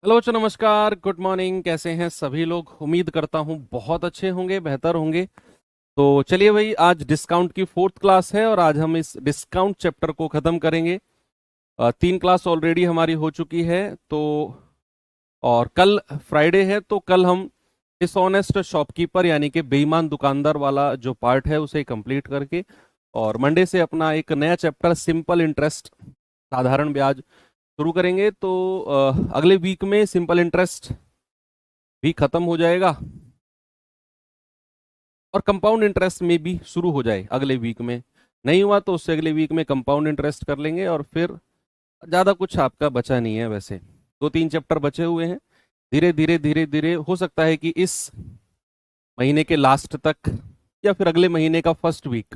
Hello बच्चों, नमस्कार, good morning. कैसे हैं सभी लोग? उम्मीद करता हूँ बहुत अच्छे होंगे, बेहतर होंगे। तो चलिए भाई, आज डिस्काउंट की फोर्थ क्लास है और आज हम इस डिस्काउंट चैप्टर को खत्म करेंगे। 3 क्लास ऑलरेडी हमारी हो चुकी है। तो और कल फ्राइडे है, तो कल हम डिसऑनेस्ट शॉपकीपर यानी कि बेईमान दुकानदार वाला जो पार्ट है उसे कंप्लीट करके और मंडे से अपना एक नया चैप्टर सिंपल इंटरेस्ट, साधारण ब्याज शुरू करेंगे। तो अगले वीक में सिंपल इंटरेस्ट भी खत्म हो जाएगा और कंपाउंड इंटरेस्ट में भी शुरू हो जाए अगले वीक में। नहीं हुआ तो उससे अगले वीक में कंपाउंड इंटरेस्ट कर लेंगे और फिर ज़्यादा कुछ आपका बचा नहीं है। वैसे 2-3 चैप्टर बचे हुए हैं। धीरे धीरे धीरे धीरे हो सकता है कि इस महीने के लास्ट तक या फिर अगले महीने का फर्स्ट वीक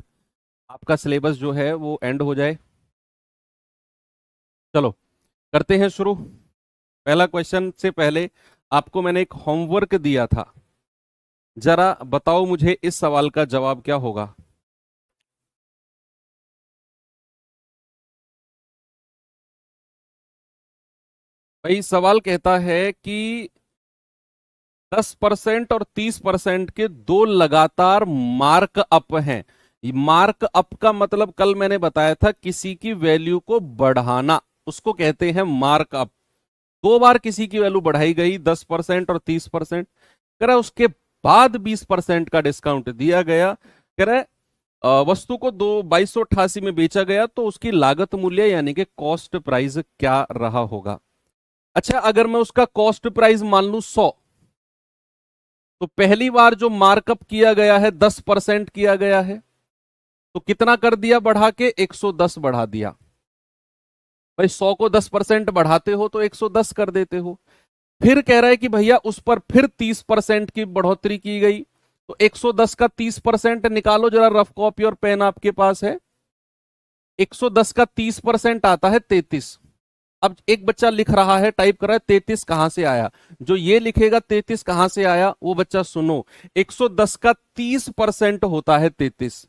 आपका सिलेबस जो है वो एंड हो जाए। चलो करते हैं शुरू। पहला क्वेश्चन से पहले आपको मैंने एक होमवर्क दिया था, जरा बताओ मुझे इस सवाल का जवाब क्या होगा। भाई सवाल कहता है कि 10% और 30% के दो लगातार मार्क अप हैं। मार्क अप का मतलब कल मैंने बताया था, किसी की वैल्यू को बढ़ाना, उसको कहते हैं मार्क अप। 2 बार किसी की वैल्यू बढ़ाई गई, 10% और 30%। कह रहा है उसके बाद 20% का डिस्काउंट दिया गया। कह रहा है वस्तु को 2288 में बेचा गया, तो उसकी लागत मूल्य यानी कि कॉस्ट प्राइस क्या रहा होगा। अच्छा, अगर मैं उसका कॉस्ट प्राइस मान लू 100, तो पहली बार जो मार्कअप किया गया है 10% किया गया है, तो कितना कर दिया बढ़ा के? 110 बढ़ा दिया। भाई 100 को 10% बढ़ाते हो तो 110 कर देते हो। फिर कह रहा है कि भैया उस पर फिर 30% की बढ़ोतरी की गई, तो 110 का 30% निकालो जरा, रफ कॉपी और पेन आपके पास है। 110 का 30% आता है 33। अब एक बच्चा लिख रहा है, टाइप कर रहा है 33 कहां से आया। जो ये लिखेगा 33 कहां से आया, वो बच्चा सुनो, 110 का 30% होता है 33।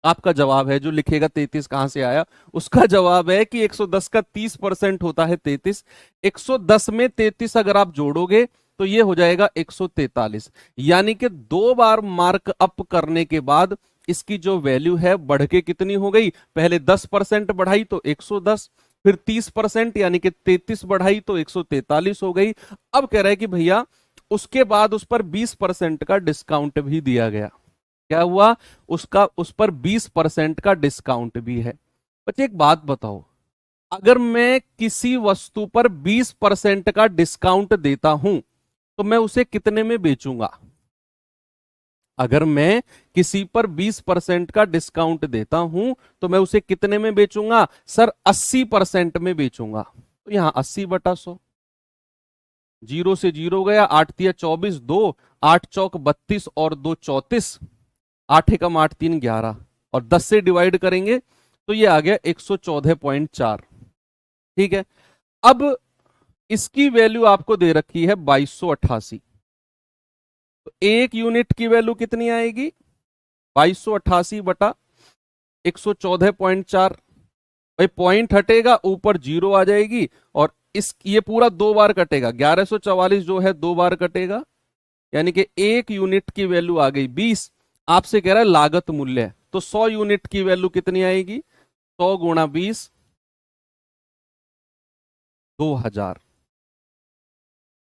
आपका जवाब है जो लिखेगा 33 कहां से आया, उसका जवाब है कि 110 का 30% होता है 33। 110 में 33 अगर आप जोड़ोगे तो ये हो जाएगा 143। यानी कि 2 बार मार्क अप करने के बाद इसकी जो वैल्यू है बढ़ के कितनी हो गई? पहले 10% बढ़ाई तो 110, फिर 30% यानी कि 33 बढ़ाई तो 143 हो गई। अब कह रहा है कि भैया उसके बाद उस पर 20% का डिस्काउंट भी दिया गया। क्या हुआ? उसका उस पर 20% का डिस्काउंट भी है। बच्चे एक बात बताओ, अगर मैं किसी वस्तु पर 20% का डिस्काउंट देता हूं तो मैं उसे कितने में बेचूंगा? अगर मैं किसी पर 20% का डिस्काउंट देता हूं तो मैं उसे कितने में बेचूंगा? सर 80% में बेचूंगा। तो यहां 80/100, जीरो से जीरो गया, 8×3 = 24, 2 8 चौक 32 और 2 34, 8 एकम 8 3 11, और 10 से डिवाइड करेंगे तो ये आ गया 114.4। ठीक है, अब इसकी वैल्यू आपको दे रखी है 2288। तो एक यूनिट की वैल्यू कितनी आएगी? 2288/114.4। भाई पॉइंट हटेगा, ऊपर जीरो आ जाएगी, और इस ये पूरा 2 बार कटेगा। 1144 जो है 2 बार कटेगा, यानी कि एक यूनिट की वैल्यू आ गई 20। आपसे कह रहा है लागत मूल्य, तो 100 यूनिट की वैल्यू कितनी आएगी? 100 गुणा 20, 2000।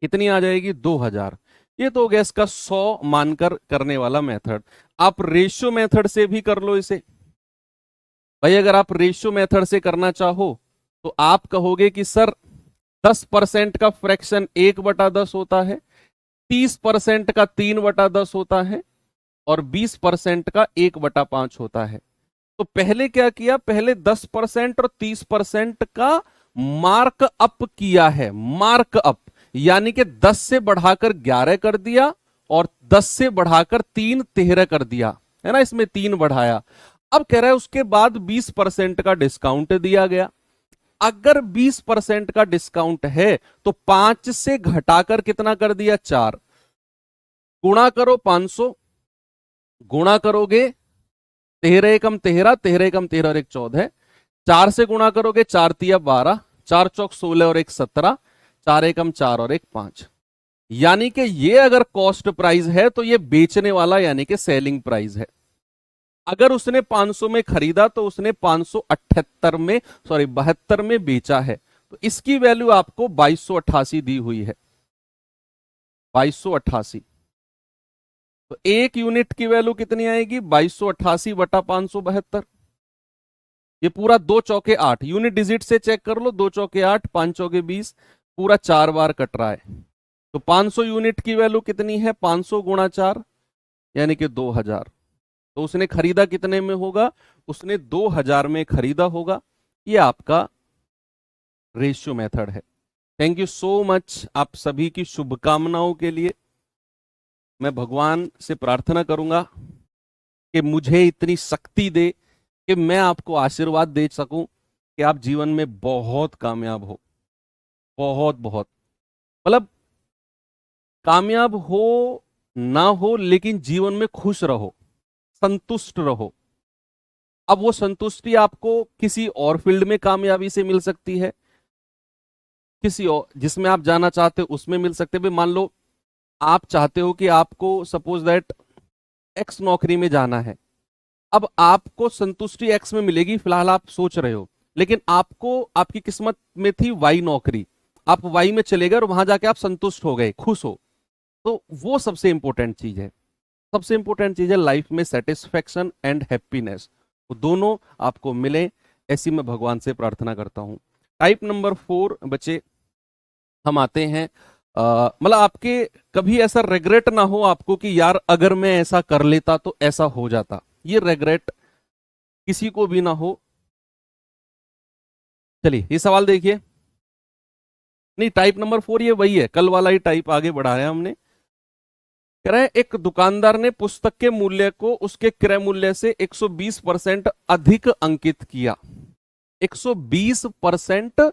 कितनी आ जाएगी? 2000। ये तो हो गया इसका 100 मानकर करने वाला मेथड। आप रेशियो मेथड से भी कर लो इसे। भाई अगर आप रेशियो मेथड से करना चाहो तो आप कहोगे कि सर 10% का फ्रैक्शन 1/10 होता है, 30% का 3/10 होता है, और 20% का 1/5 होता है। तो पहले क्या किया? पहले 10% और 30% का मार्क अप किया है। मार्क अप यानी कि 10 से बढ़ाकर 11 कर दिया और 10 से बढ़ाकर 3 13 कर दिया, है ना, इसमें 3 बढ़ाया। अब कह रहा है उसके बाद 20% का डिस्काउंट दिया गया। अगर 20% का डिस्काउंट है तो 5 से घटाकर कितना कर दिया? 4। गुणा करो 500, गुणा करोगे 13 एकम 13, 13 एकम 13 और 1 14, 4 से गुणा करोगे 4 तिया 12, 4 चौक 16 और 1 17, 4 एकम 4 और 1 5, यानी कि ये अगर कॉस्ट प्राइस है तो ये बेचने वाला यानी कि सेलिंग प्राइस है। अगर उसने 500 में खरीदा तो उसने 578 में, सॉरी 72 में बेचा है, तो इसकी वैल्यू आपको 2288 दी हुई है, 2288। तो एक यूनिट की वैल्यू कितनी आएगी, 2288 बटा 572। ये पूरा 2 चौके 8, यूनिट डिजिट से चेक कर लो, 2 चौके 8, 5 चौके 20, पूरा 4 बार कट रहा है। तो 500 यूनिट की वैल्यू कितनी है, 500 गुणा 4 यानी कि 2000। तो उसने खरीदा कितने में होगा, उसने 2000 में खरीदा होगा। ये आपका रेशियो मेथड है। थैंक यू सो मच आप सभी की शुभकामनाओं के लिए। मैं भगवान से प्रार्थना करूंगा कि मुझे इतनी शक्ति दे कि मैं आपको आशीर्वाद दे सकूं कि आप जीवन में बहुत कामयाब हो, बहुत बहुत, मतलब कामयाब हो ना हो लेकिन जीवन में खुश रहो, संतुष्ट रहो। अब वो संतुष्टि आपको किसी और फील्ड में कामयाबी से मिल सकती है, किसी और जिसमें आप जाना चाहते हो उसमें मिल सकते हैं। मान लो आप चाहते हो कि आपको सपोज दैट एक्स नौकरी में जाना है, अब आपको संतुष्टि एक्स में मिलेगी, फिलहाल आप सोच रहे हो, लेकिन आपको आपकी किस्मत में थी वाई नौकरी, आप वाई में चले गए और वहां जाके आप संतुष्ट हो गए, खुश हो। तो वो सबसे इंपॉर्टेंट चीज है, सबसे इंपॉर्टेंट चीज है लाइफ में सेटिस्फेक्शन एंड हैप्पीनेस, वो दोनों आपको मिले, ऐसी मैं भगवान से प्रार्थना करता हूं। टाइप नंबर 4 बच्चे, हम आते हैं मतलब आपके कभी ऐसा रेग्रेट ना हो आपको कि यार अगर मैं ऐसा कर लेता तो ऐसा हो जाता, ये रेग्रेट किसी को भी ना हो। चलिए ये सवाल देखिए, नहीं टाइप नंबर 4 ये वही है, कल वाला ही टाइप आगे बढ़ाया हमने। कह रहे हैं एक दुकानदार ने पुस्तक के मूल्य को उसके क्रय मूल्य से 120% अधिक अंकित किया, 120%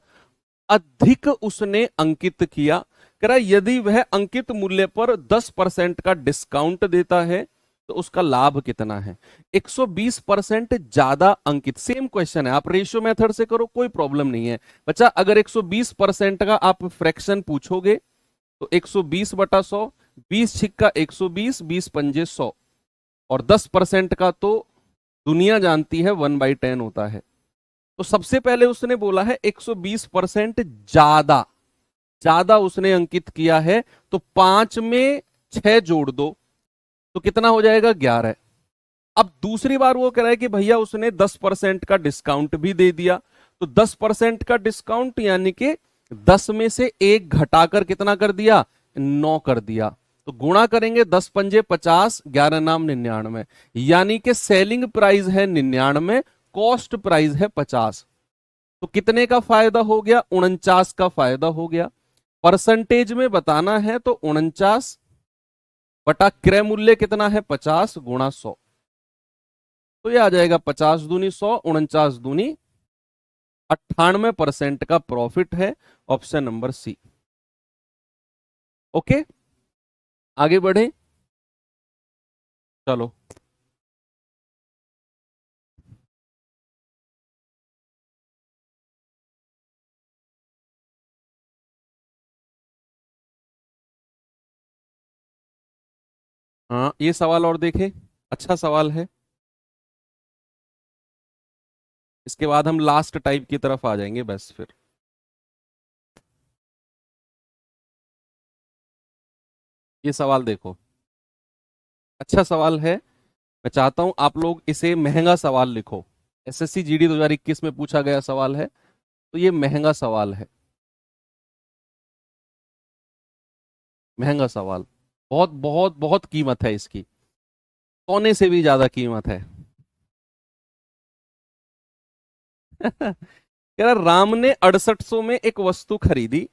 अधिक उसने अंकित किया। कह रहा है यदि वह अंकित मूल्य पर 10% का डिस्काउंट देता है तो उसका लाभ कितना है। 120% ज्यादा अंकित, सेम क्वेश्चन है, आप रेशियो मेथड से करो कोई प्रॉब्लम नहीं है बच्चा। अगर 120% का आप फ्रैक्शन पूछोगे तो 120 बटा 100, 20 छिक्का 120, 20 पंजे 100, और 10% का तो दुनिया जानती है 1/10 होता है। तो सबसे पहले उसने बोला है 120% ज्यादा, ज्यादा उसने अंकित किया है, तो 5 में 6 जोड़ दो तो कितना हो जाएगा, 11। अब दूसरी बार वो कह रहा है कि भैया उसने 10% का डिस्काउंट भी दे दिया, तो 10% का डिस्काउंट यानी कि 10 में से 1 घटाकर कितना कर दिया, 9 कर दिया। तो गुणा करेंगे 10 पंजे 50, 11 नाम 99, यानी कि सेलिंग प्राइस है 99, कॉस्ट प्राइस है 50। तो कितने का फायदा हो गया, 49 का फायदा हो गया। परसेंटेज में बताना है तो 49 बटा क्रय मूल्य कितना है 50 गुणा 100, तो ये आ जाएगा 50 दूनी 100, 49 दूनी 98% का प्रॉफिट है, ऑप्शन नंबर सी। ओके आगे बढ़े, चलो हाँ ये सवाल और देखें, अच्छा सवाल है। इसके बाद हम लास्ट टाइप की तरफ आ जाएंगे बस फिर। ये सवाल देखो, अच्छा सवाल है, मैं चाहता हूं आप लोग इसे महंगा सवाल लिखो। एसएससी जीडी 2021 में पूछा गया सवाल है, तो ये महंगा सवाल है, महंगा सवाल, बहुत बहुत बहुत कीमत है इसकी, सोने से भी ज्यादा कीमत है। कह रहा राम ने 6800 में एक वस्तु खरीदी,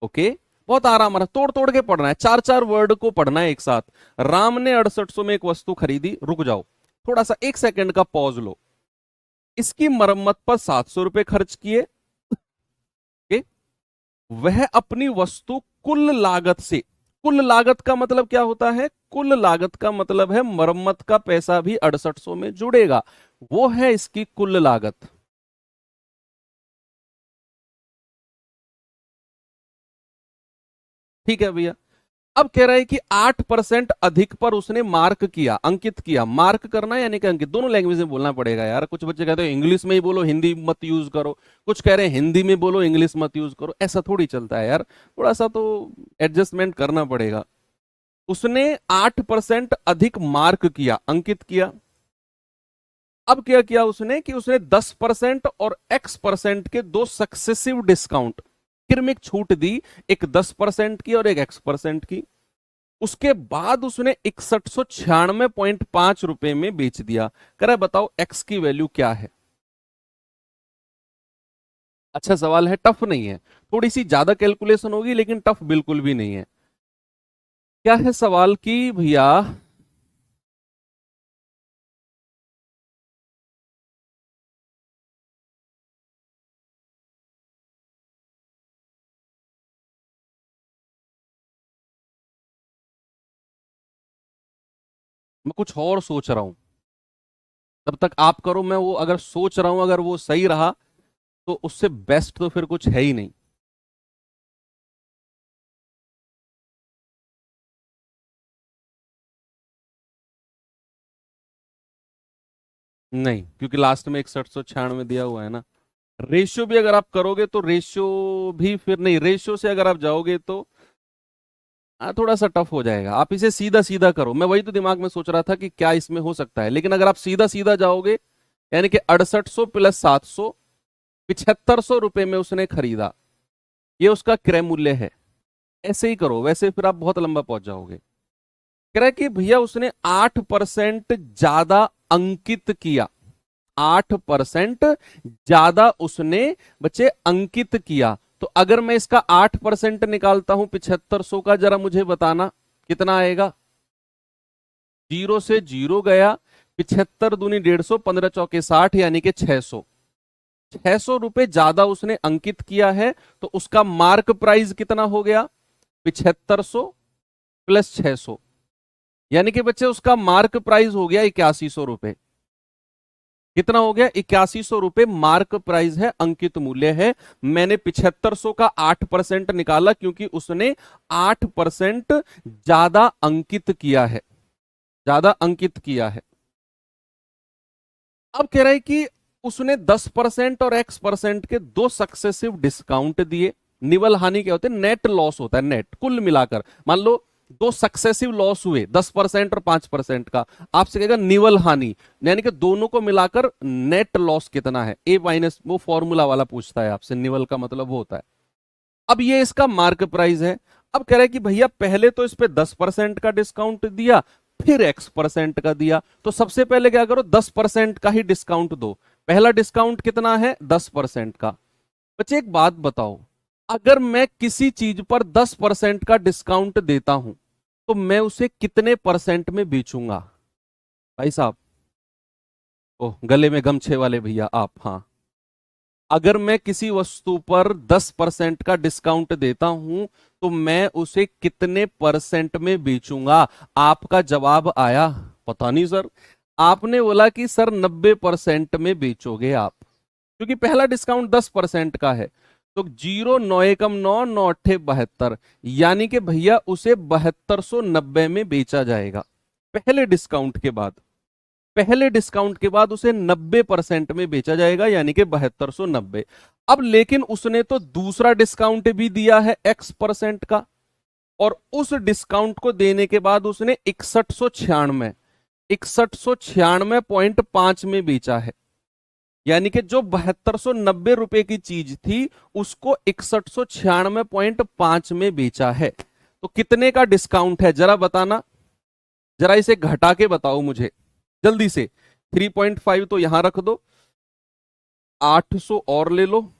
ओके, बहुत आराम रहा, तोड़ तोड़ के पढ़ना है, 4 4 वर्ड को पढ़ना है एक साथ। राम ने 6800 में एक वस्तु खरीदी, रुक जाओ थोड़ा सा, 1 सेकंड का पॉज लो। इसकी मरम्मत पर 700 रुपए खर्च किए, ओके, वह अपनी वस्तु कुल लागत से, कुल लागत का मतलब क्या होता है, कुल लागत का मतलब है मरम्मत का पैसा भी 6800 में जुड़ेगा, वो है इसकी कुल लागत। ठीक है भैया। अब कह रहा है कि 8% अधिक पर उसने मार्क किया, अंकित किया। मार्क करना यानी कि अंकित, दोनों लैंग्वेज में बोलना पड़ेगा यार। कुछ बच्चे कहते हैं इंग्लिश में ही बोलो, हिंदी मत यूज करो। कुछ कह रहे हैं हिंदी में बोलो, इंग्लिश मत यूज करो। ऐसा थोड़ी चलता है यार, थोड़ा सा तो एडजस्टमेंट करना पड़ेगा। उसने 8% अधिक मार्क किया, अंकित किया। अब क्या किया उसने कि उसने 10% और X% के दो सक्सेसिव डिस्काउंट, क्रमिक छूट दी, एक 10% की और एक X% की। उसके बाद उसने 6196.5 रुपए में बेच दिया। कह रहा है बताओ एक्स की वैल्यू क्या है। अच्छा सवाल है, टफ नहीं है, थोड़ी सी ज्यादा कैलकुलेशन होगी लेकिन टफ बिल्कुल भी नहीं है। क्या है सवाल की भैया, मैं कुछ और सोच रहा हूं, तब तक आप करो। मैं वो अगर सोच रहा हूं, अगर वो सही रहा तो उससे बेस्ट तो फिर कुछ है ही नहीं। नहीं, क्योंकि लास्ट में 6196 दिया हुआ है ना। रेशियो भी अगर आप करोगे तो रेशियो भी फिर नहीं, रेशियो से अगर आप जाओगे तो थोड़ा सा टफ हो जाएगा। आप इसे सीधा सीधा करो, मैं वही तो दिमाग में सोच रहा था कि क्या इसमें हो सकता है। लेकिन अगर आप सीधा सीधा जाओगे, यानी कि 6800 प्लस 700, 7500 रुपए में उसने खरीदा, ये उसका क्रय मूल्य है। ऐसे ही करो, वैसे फिर आप बहुत लंबा पहुंच जाओगे। कह रहा है कि भैया उसने 8% ज्यादा अंकित किया, 8% ज्यादा उसने बच्चे अंकित किया। तो अगर मैं इसका 8% निकालता हूं 7500 का, जरा मुझे बताना कितना आएगा। जीरो से जीरो गया, 75 दूनी 150, 15 चौके 60, यानी कि 600। 600 रुपए ज्यादा उसने अंकित किया है, तो उसका मार्क प्राइस कितना हो गया, 7500 प्लस 600, यानी कि बच्चे उसका मार्क प्राइस हो गया 8100 रुपए। कितना हो गया, 8100 रुपए मार्क प्राइस है, अंकित मूल्य है। मैंने 7500 का 8% निकाला क्योंकि उसने 8% ज्यादा अंकित किया है, ज्यादा अंकित किया है। अब कह रहा है कि उसने 10% और X% के दो सक्सेसिव डिस्काउंट दिए। निवल हानि क्या होते हैं, नेट लॉस होता है, नेट कुल मिलाकर। मान लो दो सक्सेसिव लॉस हुए 10% और 5% का, आपसे कहेगा निवल हानि, यानी कि दोनों को मिलाकर नेट लॉस कितना है। ए माइनस, वो फॉर्मूला वाला पूछता है आपसे, निवल का मतलब वो होता है। अब ये इसका मार्क प्राइस है। अब कह रहा है कि भैया पहले तो इस पे 10% का डिस्काउंट दिया, फिर X% का दिया, तो सबसे पहले क्या करो, 10% का ही डिस्काउंट दो। पहला डिस्काउंट कितना है, 10% का। बच्चे एक बात बताओ, अगर मैं किसी चीज पर 10% का डिस्काउंट देता हूं तो मैं उसे कितने परसेंट में बेचूंगा। भाई साहब, ओह गले में गमछे वाले भैया आप, हाँ। अगर मैं किसी वस्तु पर 10% का डिस्काउंट देता हूं तो मैं उसे कितने परसेंट में बेचूंगा। आपका जवाब आया, पता नहीं सर। आपने बोला कि सर 90% में बेचोगे आप, क्योंकि पहला डिस्काउंट 10% का है। तो 0 9 एकम 9 9 अट्ठे 72, यानी कि भैया उसे 7290 में बेचा जाएगा पहले डिस्काउंट के बाद। पहले डिस्काउंट के बाद उसे 90% में बेचा जाएगा, यानी कि 7290। अब लेकिन उसने तो दूसरा डिस्काउंट भी दिया है X% का, और उस डिस्काउंट को देने के बाद उसने 6196 में बेचा है। यानी कि जो 7290 रुपए की चीज थी उसको 6196.5 में बेचा है। तो कितने का डिस्काउंट है जरा बताना, जरा इसे घटा के बताओ मुझे जल्दी से। 3.5 तो यहां रख दो, 800 और ले लो,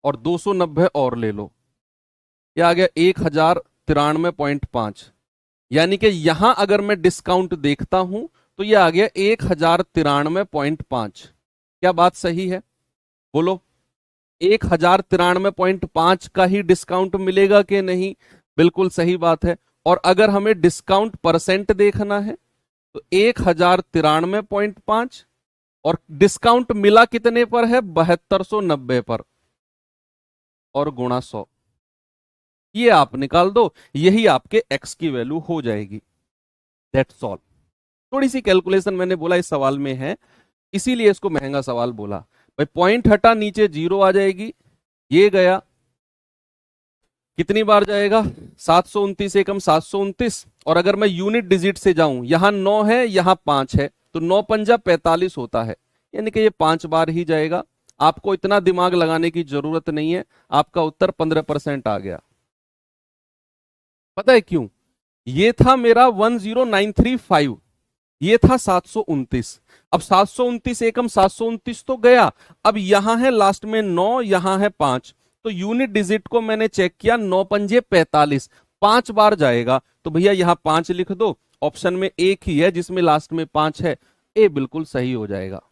और 290 और ले लो, ये आ गया 1093.5। यानी कि यहां अगर मैं डिस्काउंट देखता हूं तो ये आ गया 1093.5। क्या बात सही है, बोलो। 1093.5 का ही डिस्काउंट मिलेगा कि नहीं, बिल्कुल सही बात है। और अगर हमें डिस्काउंट परसेंट देखना है तो 1093.5, और डिस्काउंट मिला कितने पर है, 7290 पर, और गुणा 100। ये आप निकाल दो, यही आपके x की वैल्यू हो जाएगी। That's all. थोड़ी सी कैलकुलेशन मैंने बोला इस सवाल में है, इसीलिए इसको महंगा सवाल बोला। भाई पॉइंट हटा, नीचे जीरो आ जाएगी, ये गया, कितनी बार जाएगा, 729 एकम 729। और अगर मैं यूनिट डिजिट से जाऊं, यहां 9 है यहां 5 है, तो 9 पंजा 45 होता है, यानी कि ये 5 बार ही जाएगा। आपको इतना दिमाग लगाने की जरूरत नहीं है, आपका उत्तर 15% आ गया। पता है क्यों? ये था मेरा 10935, ये था 729। अब 729 एकम 729 तो गया, अब यहां है लास्ट में 9, यहां है 5, तो यूनिट डिजिट को मैंने चेक किया, 9 पंजे 45, 5 बार जाएगा, तो भैया यहां 5 लिख दो। ऑप्शन में एक ही है जिसमें लास्ट में 5 है, ए बिल्कुल सही हो जाएगा।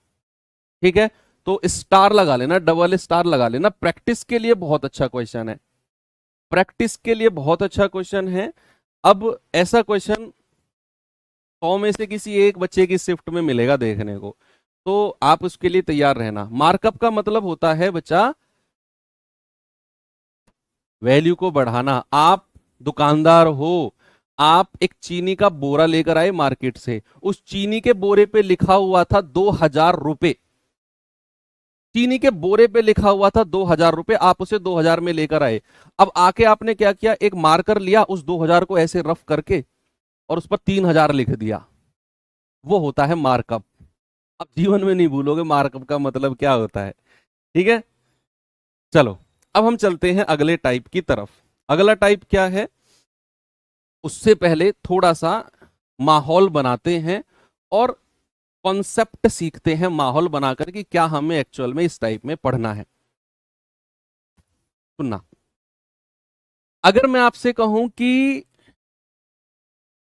ठीक है, तो स्टार लगा लेना, डबल स्टार लगा लेना, प्रैक्टिस के लिए बहुत अच्छा क्वेश्चन है, प्रैक्टिस के लिए बहुत अच्छा क्वेश्चन है। अब ऐसा क्वेश्चन 100 में से किसी एक बच्चे की शिफ्ट में मिलेगा देखने को, तो आप उसके लिए तैयार रहना। मार्कअप का मतलब होता है बच्चा वैल्यू को बढ़ाना। आप दुकानदार हो, आप एक चीनी का बोरा लेकर आए मार्केट से, उस चीनी के बोरे पे लिखा हुआ था 2000 रुपए, चीनी के बोरे पे लिखा हुआ था 2000 रुपए, आप उसे 2000 में लेकर आए। अब आके आपने क्या किया, एक मार्कर लिया, उस 2000 को ऐसे रफ करके और उस पर 3000 लिख दिया, वो होता है मार्कअप। अब जीवन में नहीं भूलोगे मार्कअप का मतलब क्या होता है। ठीक है, चलो अब हम चलते हैं अगले टाइप की तरफ। अगला टाइप क्या है, उससे पहले थोड़ा सा माहौल बनाते हैं और कॉन्सेप्ट सीखते हैं माहौल बनाकर कि क्या हमें एक्चुअल में इस टाइप में पढ़ना है। सुनना, अगर मैं आपसे कहूं कि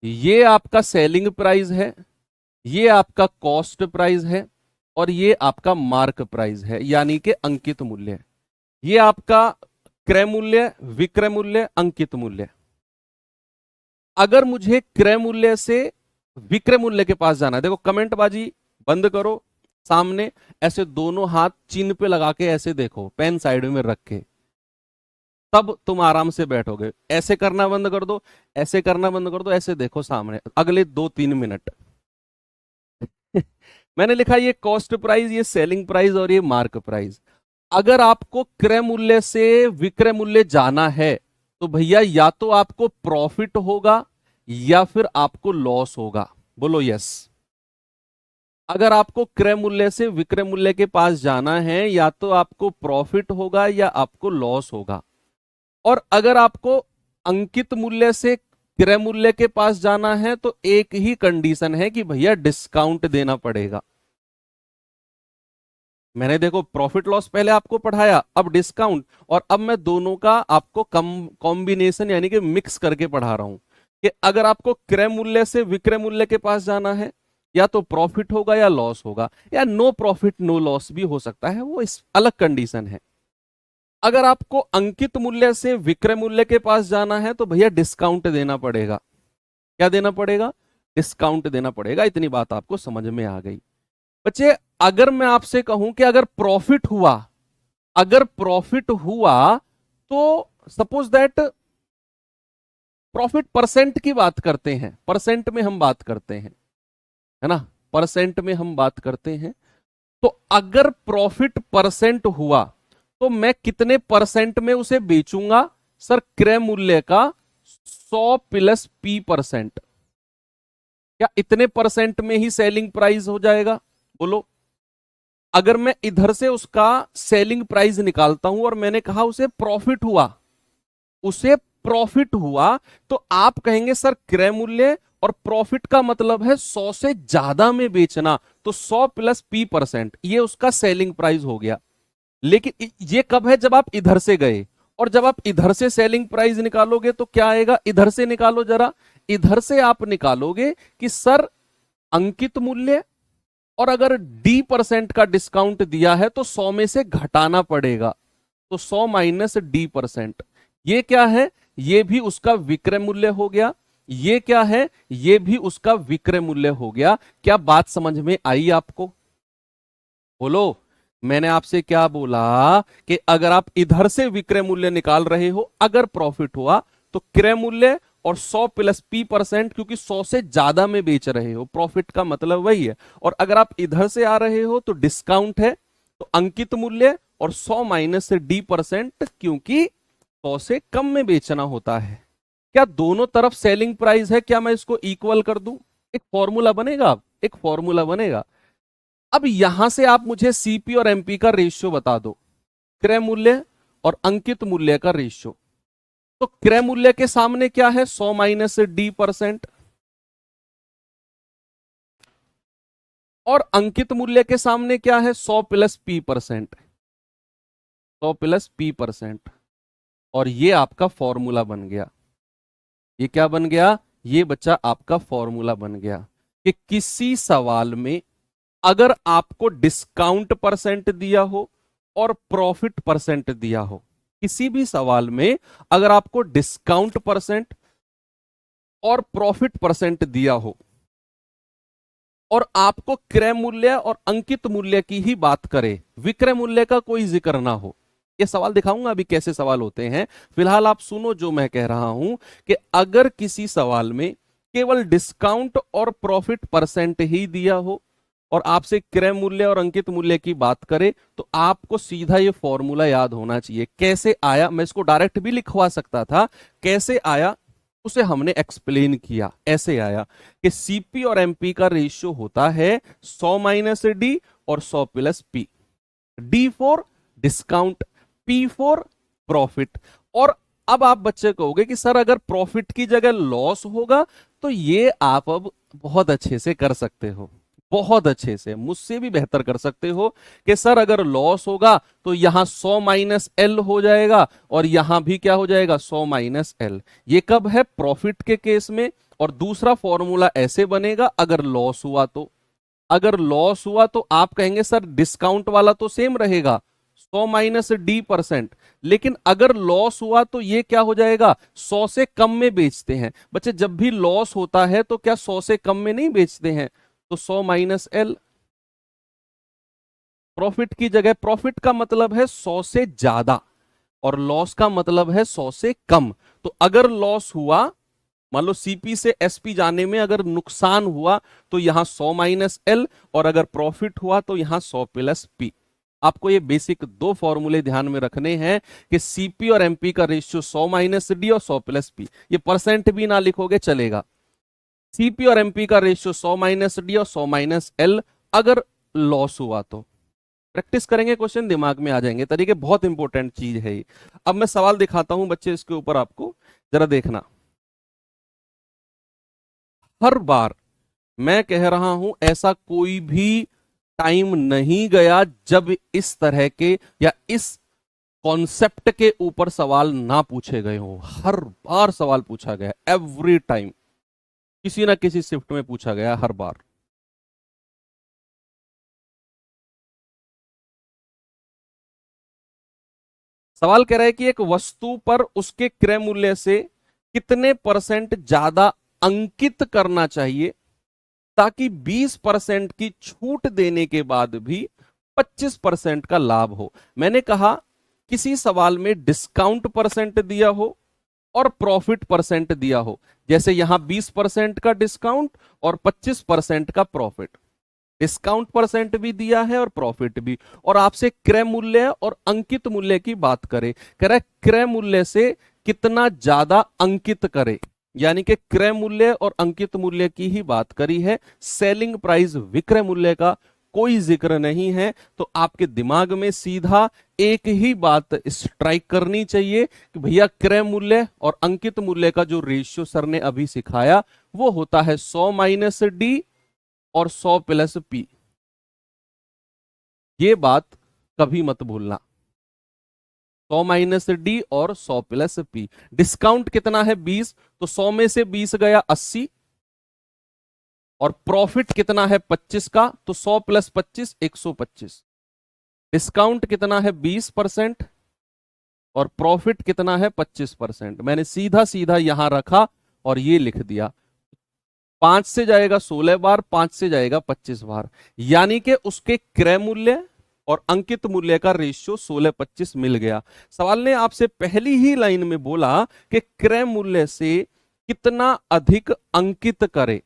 ये आपका सेलिंग प्राइस है, ये आपका कॉस्ट प्राइस है, और ये आपका मार्क प्राइस है, यानी कि अंकित मूल्य है। ये आपका क्रय मूल्य, विक्रय मूल्य, अंकित मूल्य। अगर मुझे क्रय मूल्य से विक्रय मूल्य के पास जाना है, देखो कमेंट बाजी बंद करो, सामने ऐसे दोनों हाथ चिन्ह पे लगा के ऐसे देखो, पेन साइड में रख के, तब तुम आराम से बैठोगे। ऐसे करना बंद कर दो, ऐसे करना बंद कर दो, ऐसे देखो सामने अगले 2-3 मिनट। मैंने लिखा ये कॉस्ट प्राइस, ये सेलिंग प्राइस और ये मार्क प्राइस। अगर आपको क्रय मूल्य से विक्रय मूल्य जाना है तो भैया या तो आपको प्रॉफिट होगा या फिर आपको लॉस होगा। बोलो यस। अगर आपको क्रय मूल्य से विक्रय मूल्य के पास जाना है, या तो आपको प्रॉफिट होगा या आपको लॉस होगा। और अगर आपको अंकित मूल्य से क्रय मूल्य के पास जाना है तो एक ही कंडीशन है कि भैया डिस्काउंट देना पड़ेगा। मैंने देखो प्रॉफिट लॉस पहले आपको पढ़ाया, अब डिस्काउंट, और अब मैं दोनों का आपको कॉम्बिनेशन यानी कि मिक्स करके पढ़ा रहा हूं कि अगर आपको क्रय मूल्य से विक्रय मूल्य के पास जाना है, या तो प्रॉफिट होगा या लॉस होगा, या नो प्रॉफिट नो लॉस भी हो सकता है, वो इस अलग कंडीशन है। अगर आपको अंकित मूल्य से विक्रय मूल्य के पास जाना है तो भैया डिस्काउंट देना पड़ेगा। क्या देना पड़ेगा? डिस्काउंट देना पड़ेगा। इतनी बात आपको समझ में आ गई बच्चे। अगर मैं आपसे कहूं कि अगर प्रॉफिट हुआ, अगर प्रॉफिट हुआ तो सपोज दैट, प्रॉफिट परसेंट की बात करते हैं, परसेंट में हम बात करते हैं, है ना, परसेंट में हम बात करते हैं। तो अगर प्रॉफिट परसेंट हुआ तो मैं कितने परसेंट में उसे बेचूंगा? सर क्रय मूल्य का 100 प्लस P%। क्या इतने परसेंट में ही सेलिंग प्राइस हो जाएगा? बोलो। अगर मैं इधर से उसका सेलिंग प्राइस निकालता हूं और मैंने कहा उसे प्रॉफिट हुआ, उसे प्रॉफिट हुआ, तो आप कहेंगे सर क्रय मूल्य और प्रॉफिट का मतलब है 100 से ज्यादा में बेचना, तो 100 प्लस P%, ये उसका सेलिंग प्राइस हो गया। लेकिन ये कब है? जब आप इधर से गए, और जब आप इधर से सेलिंग प्राइस निकालोगे तो क्या आएगा? इधर से निकालो जरा, इधर से आप निकालोगे कि सर अंकित मूल्य, और अगर D% का डिस्काउंट दिया है तो 100 में से घटाना पड़ेगा, तो 100 माइनस D%। ये क्या है? ये भी उसका विक्रय मूल्य हो गया। ये क्या है? ये भी उसका विक्रय मूल्य हो गया। क्या बात समझ में आई आपको? बोलो। मैंने आपसे क्या बोला कि अगर आप इधर से विक्रय मूल्य निकाल रहे हो, अगर प्रॉफिट हुआ तो क्रय मूल्य और 100 प्लस P%, क्योंकि 100 से ज्यादा में बेच रहे हो, प्रॉफिट का मतलब वही है। और अगर आप इधर से आ रहे हो तो डिस्काउंट है, तो अंकित मूल्य और 100 माइनस से D%, क्योंकि 100 से कम में बेचना होता है। क्या दोनों तरफ सेलिंग प्राइस है? क्या मैं इसको इक्वल कर दूं? एक फॉर्मूला बनेगा, एक फॉर्मूला बनेगा। अब यहां से आप मुझे सीपी और एमपी का रेशियो बता दो, क्रय मूल्य और अंकित मूल्य का रेशियो। तो क्रय मूल्य के सामने क्या है? 100 माइनस D%, और अंकित मूल्य के सामने क्या है? 100 प्लस P%, 100 प्लस P%। और ये आपका फॉर्मूला बन गया। ये क्या बन गया? ये बच्चा आपका फॉर्मूला बन गया कि किसी सवाल में अगर आपको डिस्काउंट परसेंट दिया हो और प्रॉफिट परसेंट दिया हो, किसी भी सवाल में अगर आपको डिस्काउंट परसेंट और प्रॉफिट परसेंट दिया हो और आपको क्रय मूल्य और अंकित मूल्य की ही बात करे, विक्रय मूल्य का कोई जिक्र ना हो, ये सवाल दिखाऊंगा अभी कैसे सवाल होते हैं। फिलहाल आप सुनो जो मैं कह रहा हूं कि अगर किसी सवाल में केवल डिस्काउंट और प्रॉफिट परसेंट ही दिया हो और आपसे क्रय मूल्य और अंकित मूल्य की बात करे, तो आपको सीधा ये फॉर्मूला याद होना चाहिए। कैसे आया? मैं इसको डायरेक्ट भी लिखवा सकता था, कैसे आया उसे हमने एक्सप्लेन किया। ऐसे आया कि सीपी और एमपी का रेशियो होता है 100 माइनस डी और 100 plus P. D for discount, P for profit. और अब आप बच्चे कहोगे कि सर अगर प्रॉफिट की जगह लॉस होगा, तो ये आप अब बहुत अच्छे से कर सकते हो, बहुत अच्छे से, मुझसे भी बेहतर कर सकते हो कि सर अगर लॉस होगा तो यहां 100 माइनस एल हो जाएगा और यहां भी क्या हो जाएगा? 100 माइनस एल। ये कब है? प्रॉफिट के केस में। और दूसरा फॉर्मूला ऐसे बनेगा अगर लॉस हुआ तो। अगर लॉस हुआ तो आप कहेंगे सर डिस्काउंट वाला तो सेम रहेगा, 100 माइनस D%, लेकिन अगर लॉस हुआ तो ये क्या हो जाएगा? 100 से कम में बेचते हैं। बच्चे जब भी लॉस होता है तो क्या 100 से कम में नहीं बेचते हैं? तो 100 माइनस एल। प्रॉफिट की जगह, प्रॉफिट का मतलब है 100 से ज्यादा और लॉस का मतलब है 100 से कम। तो अगर लॉस हुआ, मान लो सीपी से एसपी जाने में अगर नुकसान हुआ, तो यहां 100 माइनस एल, और अगर प्रॉफिट हुआ तो यहां 100 प्लस पी। आपको ये बेसिक दो फॉर्मूले ध्यान में रखने हैं कि सीपी और एमपी का रेशियो 100 माइनस डी और 100 प्लस पी। ये परसेंट भी ना लिखोगे चलेगा। सीपी और एमपी का रेशियो 100 माइनस डी और 100 माइनस एल अगर लॉस हुआ तो। प्रैक्टिस करेंगे, क्वेश्चन दिमाग में आ जाएंगे। तरीके बहुत इंपॉर्टेंट चीज है ये। अब मैं सवाल दिखाता हूं बच्चे, इसके ऊपर आपको जरा देखना। हर बार मैं कह रहा हूं ऐसा कोई भी टाइम नहीं गया जब इस तरह के या इस कॉन्सेप्ट के ऊपर सवाल ना पूछे गए हो। हर बार सवाल पूछा गया, एवरी टाइम, किसी ना किसी शिफ्ट में पूछा गया हर बार। सवाल कह रहा है कि एक वस्तु पर उसके क्रय मूल्य से कितने परसेंट ज्यादा अंकित करना चाहिए ताकि 20% की छूट देने के बाद भी 25% का लाभ हो। मैंने कहा किसी सवाल में डिस्काउंट परसेंट दिया हो और प्रॉफिट परसेंट दिया हो, जैसे यहां 20% का डिस्काउंट और 25% का प्रॉफिट। डिस्काउंट परसेंट भी दिया है और प्रॉफिट भी, और आपसे क्रय मूल्य और अंकित मूल्य की बात करें, कह रहा है क्रय मूल्य से कितना ज्यादा अंकित करे, यानी कि क्रय मूल्य और अंकित मूल्य की ही बात करी है। सेलिंग प्राइस, विक्रय मूल्य का कोई जिक्र नहीं है। तो आपके दिमाग में सीधा एक ही बात स्ट्राइक करनी चाहिए कि भैया क्रय मूल्य और अंकित मूल्य का जो रेशियो सर ने अभी सिखाया वो होता है 100 माइनस डी और 100 प्लस पी। ये बात कभी मत भूलना, 100 माइनस डी और 100 प्लस पी। डिस्काउंट कितना है? 20, तो 100 में से 20 गया 80, और प्रॉफिट कितना है 25 का, तो 100 प्लस 25 125। डिस्काउंट कितना है 20% और प्रॉफिट कितना है 25%। मैंने सीधा सीधा यहां रखा और ये लिख दिया। 5 से जाएगा 16 बार, 5 से जाएगा 25 बार, यानी कि उसके क्रय मूल्य और अंकित मूल्य का रेशियो 16:25 मिल गया। सवाल ने आपसे पहली ही लाइन में बोला कि क्रय मूल्य से कितना अधिक अंकित करे,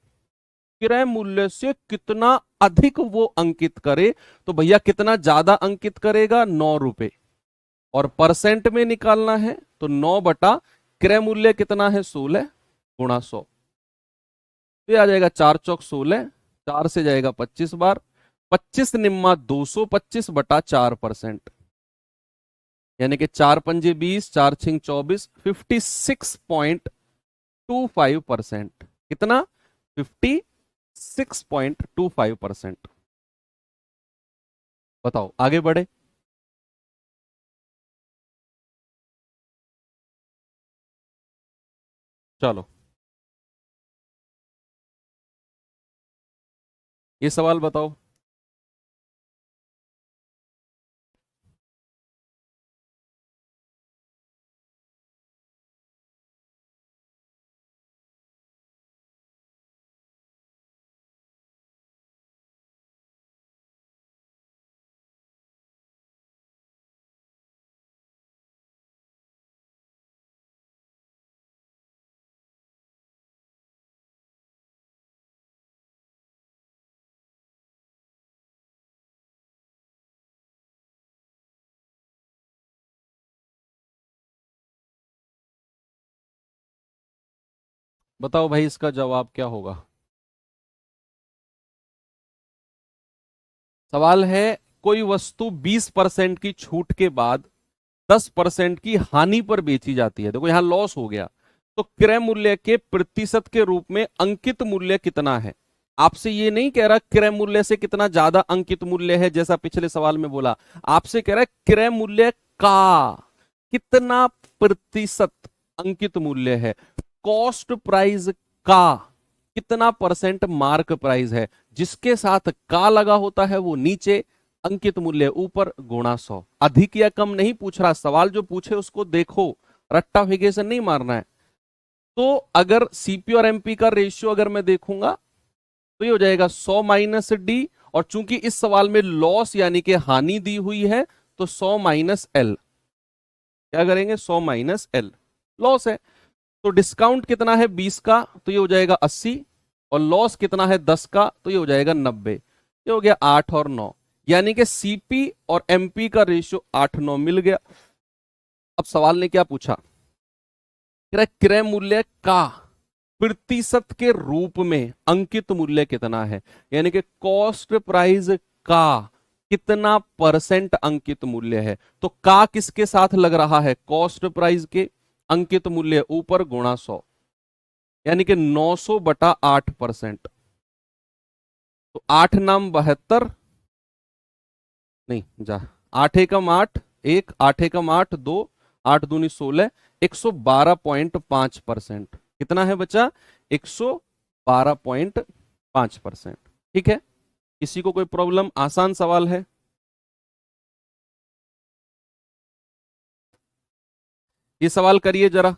क्रय मूल्य से कितना अधिक वो अंकित करे। तो भैया कितना ज्यादा अंकित करेगा, 9 रुपए, और परसेंट में निकालना है तो 9 बटा क्रय मूल्य कितना है 16 गुणा 100, तो आ जाएगा 4 चौक 16, 4 से जाएगा 25 बार, 25 निम्मा 225 बटा 4%, यानी कि 4 पंजे 20, 4 छिंग 24, 56.25%। कितना, 56.25%। बताओ आगे बढ़े। चलो ये सवाल बताओ। बताओ भाई इसका जवाब क्या होगा। सवाल है, कोई वस्तु 20% की छूट के बाद 10% की हानि पर बेची जाती है। देखो यहां लॉस हो गया, तो क्रय मूल्य के प्रतिशत के रूप में अंकित मूल्य कितना है। आपसे ये नहीं कह रहा क्रय मूल्य से कितना ज्यादा अंकित मूल्य है, जैसा पिछले सवाल में बोला। आपसे कह रहा है क्रय मूल्य का कितना प्रतिशत अंकित मूल्य है, कॉस्ट प्राइस का कितना परसेंट मार्क प्राइस है। जिसके साथ का लगा होता है वो नीचे, अंकित मूल्य ऊपर, गुणा 100। अधिक या कम नहीं पूछ रहा, सवाल जो पूछे उसको देखो, रट्टा फिगेशन नहीं मारना है। तो अगर सीपी और एमपी का रेशियो अगर मैं देखूंगा तो ये हो जाएगा 100 माइनस डी, और चूंकि इस सवाल में लॉस यानी कि हानि दी हुई है तो 100 माइनस एल। क्या करेंगे, 100 माइनस एल, लॉस है। तो डिस्काउंट कितना है 20 का, तो ये हो जाएगा 80, और लॉस कितना है 10 का, तो ये हो जाएगा 90। ये हो गया 8 और 9, यानी कि सीपी और एमपी का रेशियो 8-9 मिल गया। अब सवाल ने क्या पूछा, क्रय मूल्य का प्रतिशत के रूप में अंकित मूल्य कितना है, यानी कि कॉस्ट प्राइस का कितना परसेंट अंकित मूल्य है। तो का किसके साथ लग रहा है, कॉस्ट प्राइस के, अंकित मूल्य ऊपर, गुणा 100, यानी कि 900 बटा 8%। तो 8 नाम 72, नहीं जा, 8 एकम 8, 1, 8 एकम 8, 2, 8 दूनी 16, 112.5%। कितना है बच्चा, 112.5%। ठीक है, किसी को कोई प्रॉब्लम, आसान सवाल है। ये सवाल करिए जरा।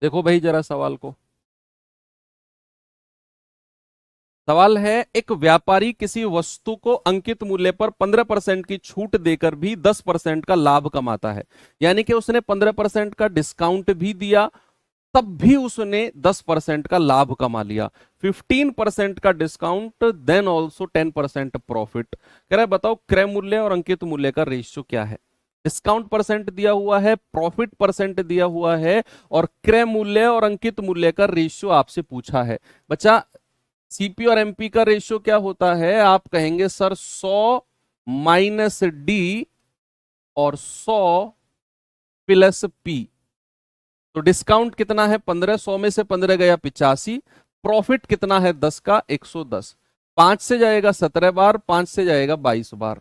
देखो भाई जरा सवाल को। सवाल है, एक व्यापारी किसी वस्तु को अंकित मूल्य पर 15% की छूट देकर भी 10% का लाभ कमाता है। यानी कि उसने 15% का डिस्काउंट भी दिया, तब भी उसने 10% का लाभ कमा लिया। 15% का डिस्काउंट, देन ऑल्सो 10% प्रॉफिट। कह रहा है बताओ क्रय मूल्य और अंकित मूल्य का रेशियो क्या है। डिस्काउंट परसेंट दिया हुआ है, प्रॉफिट परसेंट दिया हुआ है, और क्रय मूल्य और अंकित मूल्य का रेशियो आपसे पूछा है। बच्चा सीपी और एमपी का रेशियो क्या होता है, आप कहेंगे सर 100 माइनस डी और 100 प्लस पी। तो डिस्काउंट कितना है 15, 100 में से 15 गया 85, प्रॉफिट कितना है 10 का 110, 5 से जाएगा 17 बार, 5 से जाएगा 22 बार,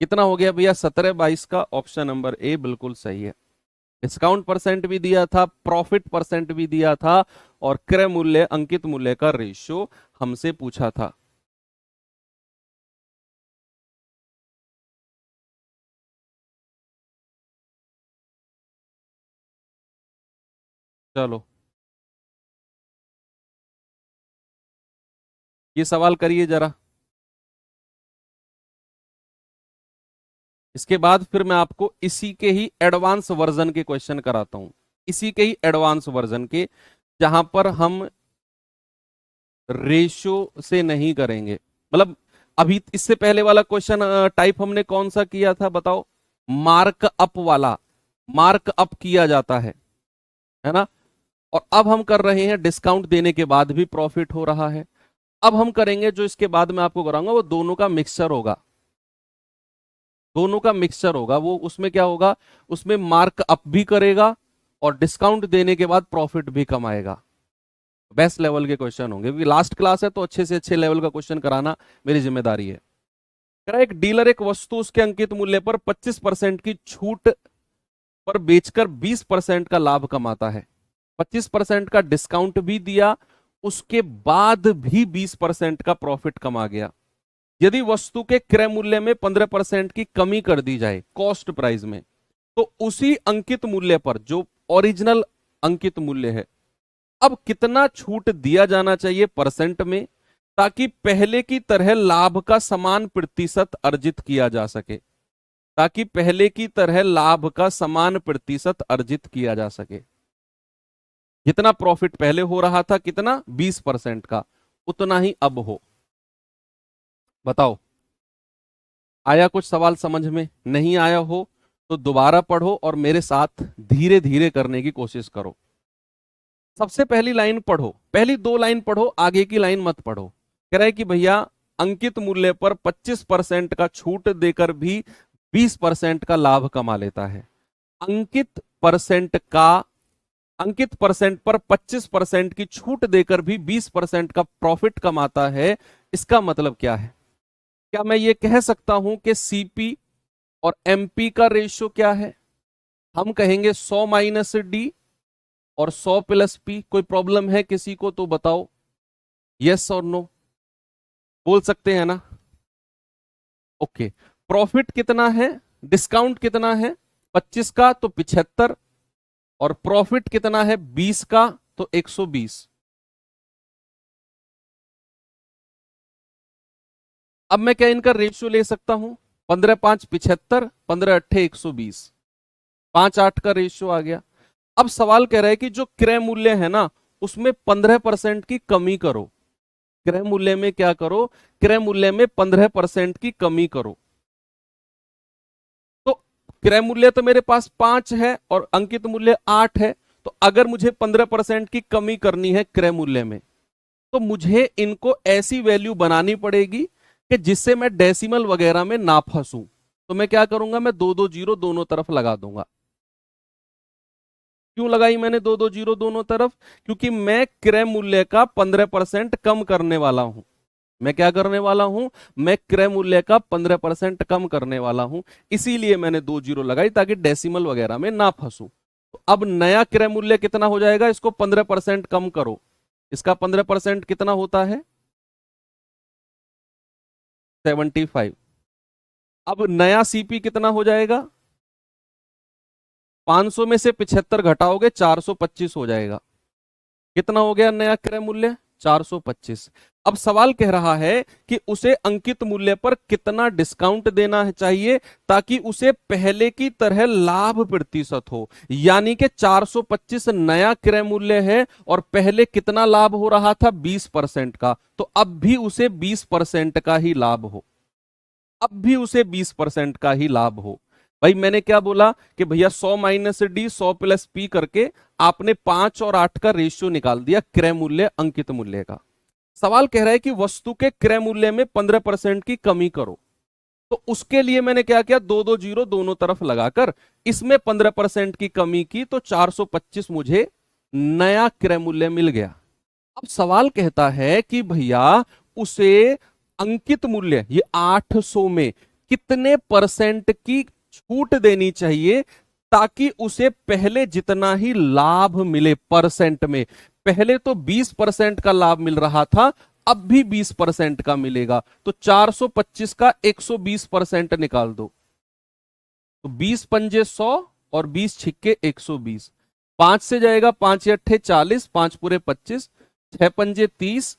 कितना हो गया भैया 17 22 का। ऑप्शन नंबर ए बिल्कुल सही है। डिस्काउंट परसेंट भी दिया था, प्रॉफिट परसेंट भी दिया था, और क्रय मूल्य अंकित मूल्य का रेशियो हमसे पूछा था। चलो ये सवाल करिए जरा, इसके बाद फिर मैं आपको इसी के ही एडवांस वर्जन के क्वेश्चन कराता हूं, इसी के ही एडवांस वर्जन के, जहां पर हम रेशियो से नहीं करेंगे। मतलब अभी इससे पहले वाला क्वेश्चन टाइप हमने कौन सा किया था बताओ, मार्क अप वाला, मार्क अप किया जाता है ना। और अब हम कर रहे हैं डिस्काउंट देने के बाद भी प्रॉफिट हो रहा है। अब हम करेंगे जो इसके बाद मैं आपको कराऊंगा वो दोनों का मिक्सचर होगा, दोनों का मिक्सचर होगा। वो उसमें क्या होगा, उसमें मार्क अप भी करेगा और डिस्काउंट देने के बाद प्रॉफिट भी कमाएगा। बेस्ट लेवल के क्वेश्चन होंगे, क्योंकि लास्ट क्लास है तो अच्छे से अच्छे लेवल का क्वेश्चन कराना मेरी जिम्मेदारी है। एक डीलर एक वस्तु उसके अंकित मूल्य पर 25% की छूट पर बेचकर 20% का लाभ कमाता है। 25% का डिस्काउंट भी दिया, उसके बाद भी 20% का प्रॉफिट कमा गया। यदि वस्तु के क्रय मूल्य में 15% की कमी कर दी जाए कॉस्ट प्राइस में, तो उसी अंकित मूल्य पर, जो ओरिजिनल अंकित मूल्य है, अब कितना छूट दिया जाना चाहिए परसेंट में, ताकि पहले की तरह लाभ का समान प्रतिशत अर्जित किया जा सके, ताकि पहले की तरह लाभ का समान प्रतिशत अर्जित किया जा सके। जितना प्रॉफिट पहले हो रहा था, कितना 20% का, उतना ही अब हो। बताओ आया कुछ सवाल समझ में? नहीं आया हो तो दोबारा पढ़ो और मेरे साथ धीरे धीरे करने की कोशिश करो। सबसे पहली लाइन पढ़ो, पहली 2 लाइन पढ़ो, आगे की लाइन मत पढ़ो। कह रहा है कि भैया अंकित मूल्य पर 25% का छूट देकर भी 20% का लाभ कमा लेता है। अंकित परसेंट पर 25% की छूट देकर भी 20% का प्रॉफिट कमाता है। इसका मतलब क्या है? क्या मैं ये कह सकता हूं कि सीपी और एमपी का रेशियो क्या है? हम कहेंगे 100 माइनस डी और 100 प्लस पी। कोई प्रॉब्लम है किसी को तो बताओ, यस और नो बोल सकते हैं ना। ओके, प्रॉफिट कितना है, डिस्काउंट कितना है 25 का तो 75, और प्रॉफिट कितना है 20 का तो 120। अब मैं क्या इनका रेशियो ले सकता हूं, 15 5 75, 15 8 120, 5 8 का रेशियो आ गया। अब सवाल कह रहा है कि जो क्रय मूल्य है ना, उसमें 15% की कमी करो। क्रय मूल्य में क्या करो, क्रय मूल्य में 15% की कमी करो। तो क्रय मूल्य तो मेरे पास 5 है और अंकित मूल्य 8 है, तो अगर मुझे 15% की कमी करनी है क्रय मूल्य में, तो मुझे इनको ऐसी वैल्यू बनानी पड़ेगी कि जिससे मैं डेसिमल वगैरह में ना फंसूं। तो मैं क्या करूंगा, मैं 2 जीरो दोनों तरफ लगा दूंगा। क्यों लगाई मैंने 2 जीरो दोनों तरफ? क्योंकि मैं क्रय मूल्य का 15% कम करने वाला हूं। मैं क्या करने वाला हूं, मैं क्रय मूल्य का 15% कम करने वाला हूं, इसीलिए मैंने 2 जीरो लगाई ताकि डेसिमल वगैरह में ना फंसू। तो अब नया क्रय मूल्य कितना हो जाएगा, इसको 15% कम करो, इसका 15% कितना होता है 75। अब नया सीपी कितना हो जाएगा, 500 में से 75 घटाओगे 425 हो जाएगा। कितना हो गया नया क्रय मूल्य 425। अब सवाल कह रहा है कि उसे अंकित मूल्य पर कितना डिस्काउंट देना चाहिए ताकि उसे पहले की तरह लाभ प्रतिशत हो। यानी कि 425 नया क्रय मूल्य है और पहले कितना लाभ हो रहा था 20% का, तो अब भी उसे 20% का ही लाभ हो, अब भी उसे 20% का ही लाभ हो। भाई मैंने क्या बोला कि भैया 100 माइनस डी 100 प्लस पी करके आपने 5 और 8 का रेशियो निकाल दिया क्रय मूल्य अंकित मूल्य का। सवाल कह रहा है कि वस्तु के क्रय मूल्य में 15% की कमी करो। तो उसके लिए मैंने क्या किया, 2 जीरो दोनों तरफ लगाकर इसमें 15% की कमी की, तो 425 मुझे नया क्रय मूल्य मिल गया। अब सवाल कहता है कि भैया उसे अंकित मूल्य ये 800 में कितने परसेंट की छूट देनी चाहिए ताकि उसे पहले जितना ही लाभ मिले परसेंट में। पहले तो 20% का लाभ मिल रहा था, अब भी 20% का मिलेगा, तो 425 का 120% निकाल दो, तो 20 पंजे 100 और 20 छिक्के 120। 5 से जाएगा, 5 अट्ठे 40, 5 पूरे 25, 6 पंजे 30,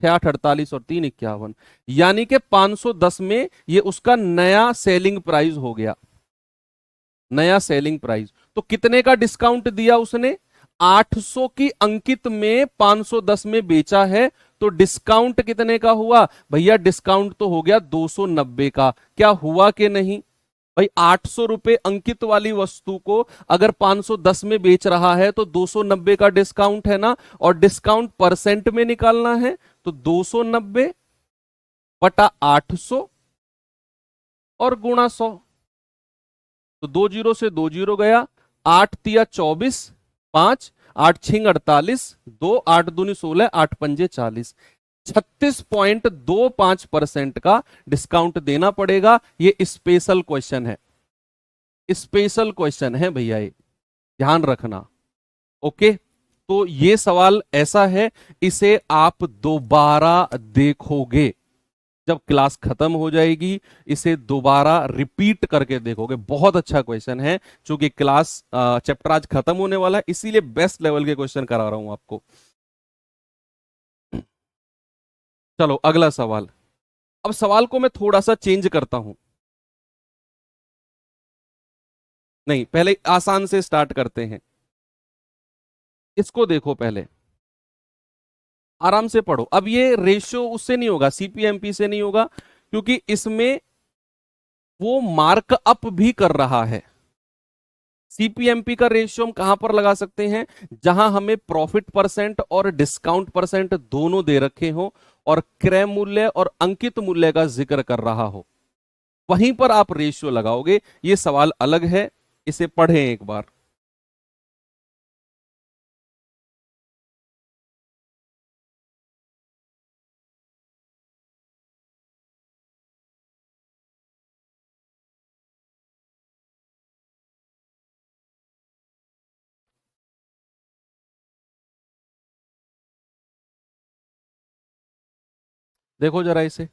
6 8 48 और 3 51, यानी कि 510 में ये उसका नया सेलिंग प्राइस हो गया। नया सेलिंग प्राइस तो कितने का डिस्काउंट दिया उसने? 800 की अंकित में 510 में बेचा है, तो डिस्काउंट कितने का हुआ भैया? डिस्काउंट तो हो गया 290 का। क्या हुआ कि नहीं भाई? 800 रुपए अंकित वाली वस्तु को अगर 510 में बेच रहा है तो 290 का डिस्काउंट है ना, और डिस्काउंट परसेंट में निकालना है, तो 290 बटा 800 और गुणा 100, तो 2 जीरो से 2 जीरो गया, 8 तिया 24, 5 8 छिंग 48, 2 8 दूनी 16, 8 पंजे 40, 36.25% का डिस्काउंट देना पड़ेगा। ये स्पेशल क्वेश्चन है, स्पेशल क्वेश्चन है भैया, ये ध्यान रखना। ओके, तो ये सवाल ऐसा है, इसे आप दोबारा देखोगे जब क्लास खत्म हो जाएगी, इसे दोबारा रिपीट करके देखोगे। बहुत अच्छा क्वेश्चन है, क्योंकि क्लास चैप्टर आज खत्म होने वाला है, इसीलिए बेस्ट लेवल के क्वेश्चन करा रहा हूं आपको। चलो अगला सवाल। अब सवाल को मैं थोड़ा सा चेंज करता हूं, नहीं पहले आसान से स्टार्ट करते हैं। इसको देखो, पहले आराम से पढ़ो। अब ये रेशियो उससे नहीं होगा, सीपीएमपी से नहीं होगा, क्योंकि इसमें वो मार्क अप भी कर रहा है। सीपीएमपी का रेशियो हम कहां पर लगा सकते हैं? जहां हमें प्रॉफिट परसेंट और डिस्काउंट परसेंट दोनों दे रखे हो और क्रय मूल्य और अंकित मूल्य का जिक्र कर रहा हो, वहीं पर आप रेशियो लगाओगे। ये सवाल अलग है, इसे पढ़ें एक बार। देखो जरा इसे,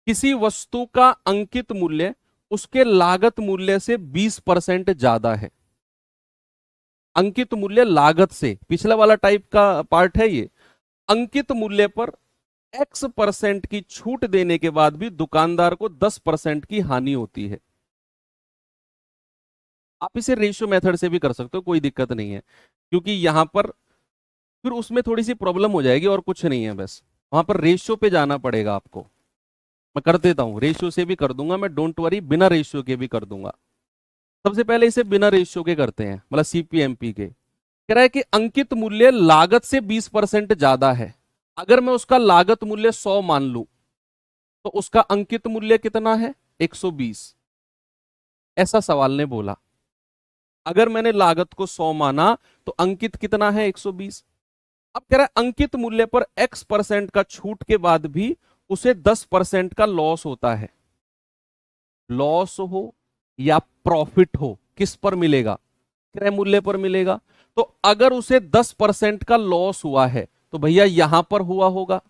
किसी वस्तु का अंकित मूल्य उसके लागत मूल्य से 20% ज्यादा है। अंकित मूल्य लागत से, पिछला वाला टाइप का पार्ट है ये। अंकित मूल्य पर X% की छूट देने के बाद भी दुकानदार को 10% की हानि होती है। आप इसे रेशियो मेथड से भी कर सकते हो, कोई दिक्कत नहीं है, क्योंकि यहां पर फिर उसमें थोड़ी सी प्रॉब्लम हो जाएगी और कुछ नहीं है, बस वहां पर रेशियो पे जाना पड़ेगा आपको। मैं कर देता हूं, रेशियो से भी कर दूंगा मैं, डोंट वरी, बिना रेशियो के भी कर दूंगा। सबसे पहले इसे बिना रेशियो के करते हैं, मतलब सीपीएमपी के। कह रहा है कि अंकित मूल्य लागत से 20% ज्यादा है। अगर मैं उसका लागत मूल्य 100 मान लू, तो उसका अंकित मूल्य कितना है? 120। ऐसा सवाल ने बोला। अगर मैंने लागत को 100 माना तो अंकित कितना है? 120। अब कह रहा है अंकित मूल्य पर X% का छूट के बाद भी उसे 10% का लॉस होता है। लॉस हो या प्रॉफिट हो, किस पर मिलेगा? क्रय मूल्य पर मिलेगा। तो अगर उसे 10% का लॉस हुआ है तो भैया यहां पर हुआ होगा।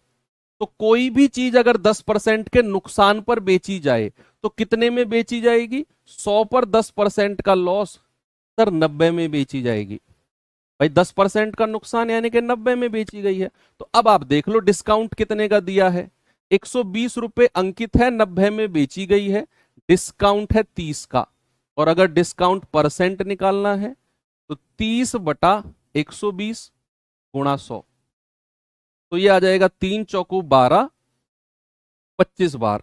तो कोई भी चीज अगर 10% के नुकसान पर बेची जाए तो कितने में बेची जाएगी? 100 पर 10% का लॉस, सर 90 में बेची जाएगी। भाई 10% का नुकसान यानी कि 90 में बेची गई है। तो अब आप देख लो डिस्काउंट कितने का दिया है? 120 रुपए अंकित है, 90 में बेची गई है, डिस्काउंट है 30 का। और अगर डिस्काउंट परसेंट निकालना है तो 30 बटा 120 गुणा 100, तो ये आ जाएगा 3 चौकू 12, 25 बार,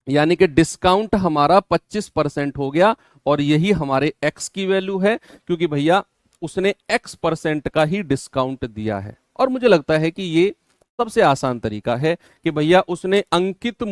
यानी कि डिस्काउंट हमारा 25% हो गया। और यही हमारे एक्स की वैल्यू है, क्योंकि भैया उसने X% का ही डिस्काउंट दिया है। और मुझे लगता है कि ये सबसे आसान तरीका है कि भैया उसने अंकित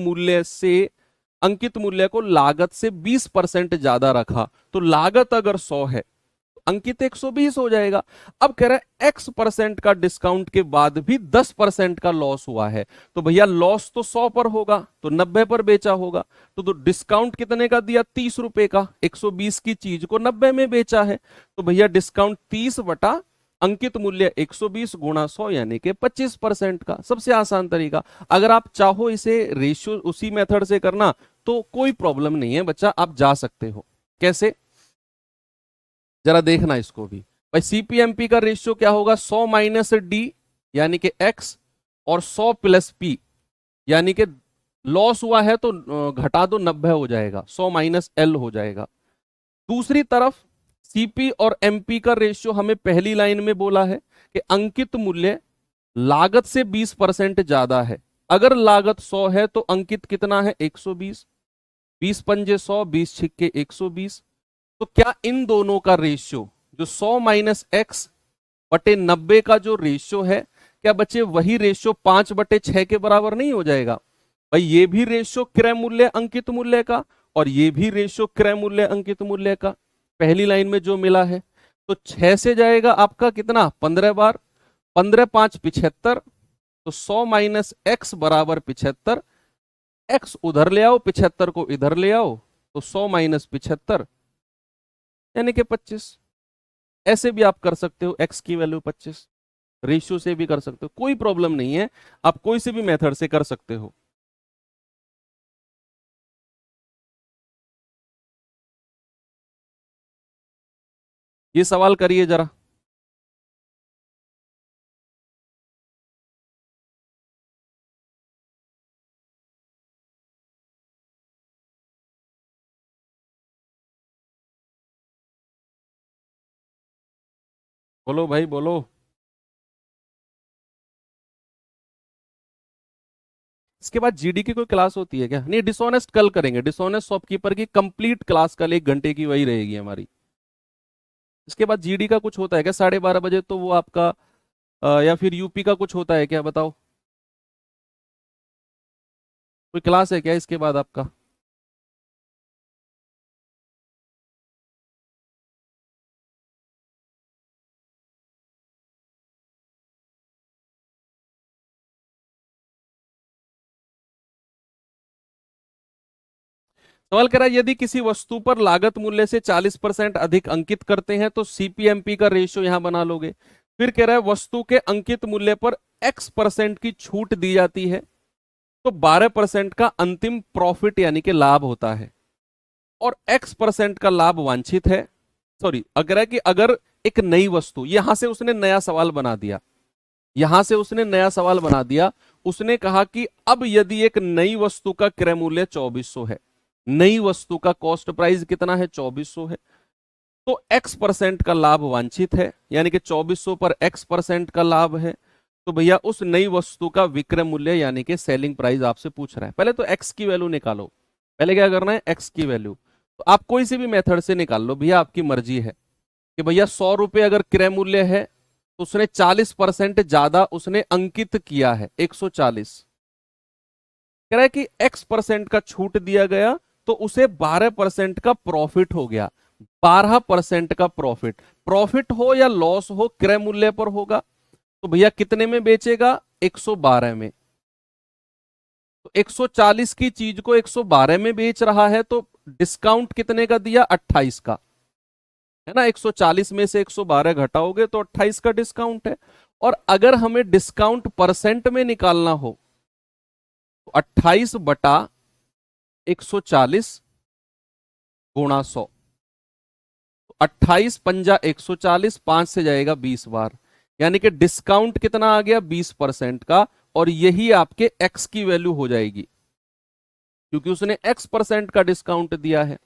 मूल्य को लागत से 20% ज्यादा रखा। तो लागत अगर 100 है तो अंकित 120 हो जाएगा। अब कह रहा है x% का डिस्काउंट के बाद भी 10% का लॉस हुआ है, तो भैया लॉस तो 100 पर होगा, तो 90 पर बेचा होगा। तो डिस्काउंट कितने का दिया? 30 रुपए का। 120 की चीज को 90 में बेचा है, तो भैया डिस्काउंट 30 बटा अंकित मूल्य 120 गुणा 100 यानी कि 25% का। सबसे आसान तरीका। अगर आप चाहो इसे रेशियो उसी मेथड से करना तो कोई प्रॉब्लम नहीं है बच्चा, आप जा सकते हो। कैसे, जरा देखना इसको भी। भाई सीपीएमपी का रेशियो क्या होगा? 100 माइनस डी यानी कि एक्स, और 100 प्लस पी यानी कि लॉस हुआ है तो घटा दो 90 हो जाएगा, 100 माइनस एल हो जाएगा। दूसरी तरफ सीपी और एमपी का रेशियो हमें पहली लाइन में बोला है कि अंकित मूल्य लागत से 20% ज्यादा है। अगर लागत 100 है तो अंकित कितना है? 120। 20 पंजे 100, 20 छिक्के 120। तो क्या इन दोनों का रेशियो जो 100 माइनस एक्स बटे 90 का जो रेशियो है, क्या बच्चे वही रेशियो 5 बटे 6 के बराबर नहीं हो जाएगा? भाई ये भी रेशियो क्रय मूल्य अंकित मूल्य का, और ये भी रेशियो क्रय मूल्य अंकित मूल्य का, पहली लाइन में जो मिला है। तो 6 से जाएगा आपका कितना? 15 बार। 15 5 75, तो 100 माइनस एक्स बराबर 75। एक्स उधर ले आओ, 75 को इधर ले आओ, तो 100 माइनस 75 यानी कि 25। ऐसे भी आप कर सकते हो, एक्स की वैल्यू 25, रेशियो से भी कर सकते हो, कोई प्रॉब्लम नहीं है, आप कोई से भी मेथड से कर सकते हो। ये सवाल करिए जरा। बोलो भाई बोलो। इसके बाद जीडी की कोई क्लास होती है क्या? नहीं, डिसऑनेस्ट कल करेंगे, डिसऑनेस्ट शॉपकीपर की कंप्लीट क्लास कल 1 घंटे की वही रहेगी हमारी। इसके बाद जीडी का कुछ होता है क्या 12:30 बजे? तो वो आपका या फिर यूपी का कुछ होता है क्या, बताओ? कोई क्लास है क्या इसके बाद आपका? सवाल कह रहा है यदि किसी वस्तु पर लागत मूल्य से 40% अधिक अंकित करते हैं तो सीपीएमपी का रेशियो यहां बना लोगे। फिर कह रहा है वस्तु के अंकित मूल्य पर x% की छूट दी जाती है तो 12% का अंतिम प्रॉफिट यानी कि लाभ होता है, और x% का लाभ वांछित है। सॉरी, अगर है कि अगर एक नई वस्तु, यहां से उसने नया सवाल बना दिया, यहां से उसने नया सवाल बना दिया। उसने कहा कि अब यदि एक नई वस्तु का क्रय मूल्य 2400 है, नई वस्तु का कॉस्ट प्राइस कितना है? 2400 है, तो x% का लाभ वांछित है, यानी कि 2400 पर x% का लाभ है। तो भैया उस नई वस्तु का विक्रय मूल्य यानी कि सेलिंग प्राइस आपसे पूछ रहा है। पहले तो x की वैल्यू निकालो। पहले क्या करना है? x की वैल्यू। तो आप कोई सी भी मेथड से निकाल लो भैया, आपकी मर्जी है। कि भैया 100 रुपए अगर क्रय मूल्य है तो उसने 40% ज्यादा उसने अंकित किया है, 140। कह रहा है कि x% का छूट दिया गया तो उसे 12% का प्रॉफिट हो गया। 12% का प्रॉफिट, प्रॉफिट हो या लॉस हो क्रय मूल्य पर होगा। तो भैया कितने में बेचेगा? 112 में। तो 140 की चीज को 112 में बेच रहा है, तो डिस्काउंट कितने का दिया? 28 का, है ना। 140 में से 112 घटाओगे तो 28 का डिस्काउंट है। और अगर हमें डिस्काउंट परसेंट में निकालना हो तो 28 बटा 140 गुणा 100। 28 पंजा 140, 5 से जाएगा 20 बार, यानी कि डिस्काउंट कितना आ गया? 20% का, और यही आपके x की वैल्यू हो जाएगी क्योंकि उसने x% का डिस्काउंट दिया है।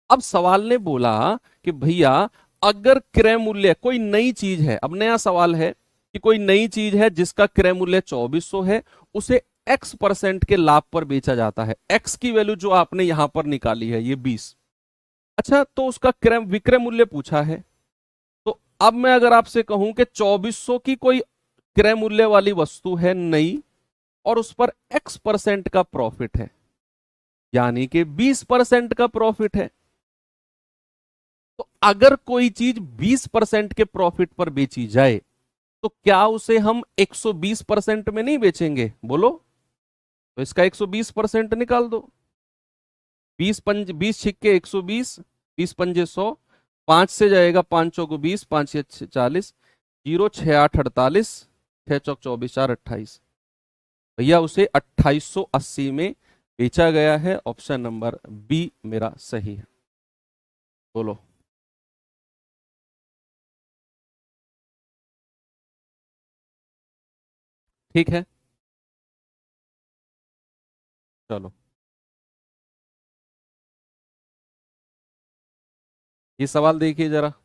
अब सवाल ने बोला कि भैया अगर क्रय मूल्य, कोई नई चीज है, अब नया सवाल है कि कोई नई चीज है जिसका क्रय मूल्य 2400 है, उसे x% के लाभ पर बेचा जाता है। x की वैल्यू जो आपने यहां पर निकाली है ये 20। अच्छा, तो उसका क्रय विक्रय मूल्य पूछा है। तो अब मैं अगर आपसे कहूं कि 2400 की कोई क्रय मूल्य वाली वस्तु है नई, और उस पर x% का प्रॉफिट है, यानी कि 20% का प्रॉफिट है, तो अगर कोई चीज 20% के प्रॉफिट पर बेची जाए तो क्या उसे हम 120% में नहीं बेचेंगे? बोलो। तो इसका 120% निकाल दो। 20 पंजे 100, 5 से जाएगा 5 चौको 20, 5 छः 40, 0 6 8 48, 6 चौक 24, 4 28। भैया उसे 2880 में बेचा गया है। ऑप्शन नंबर बी मेरा सही है। बोलो। ठीक है, चलो ये सवाल देखिए जरा। कह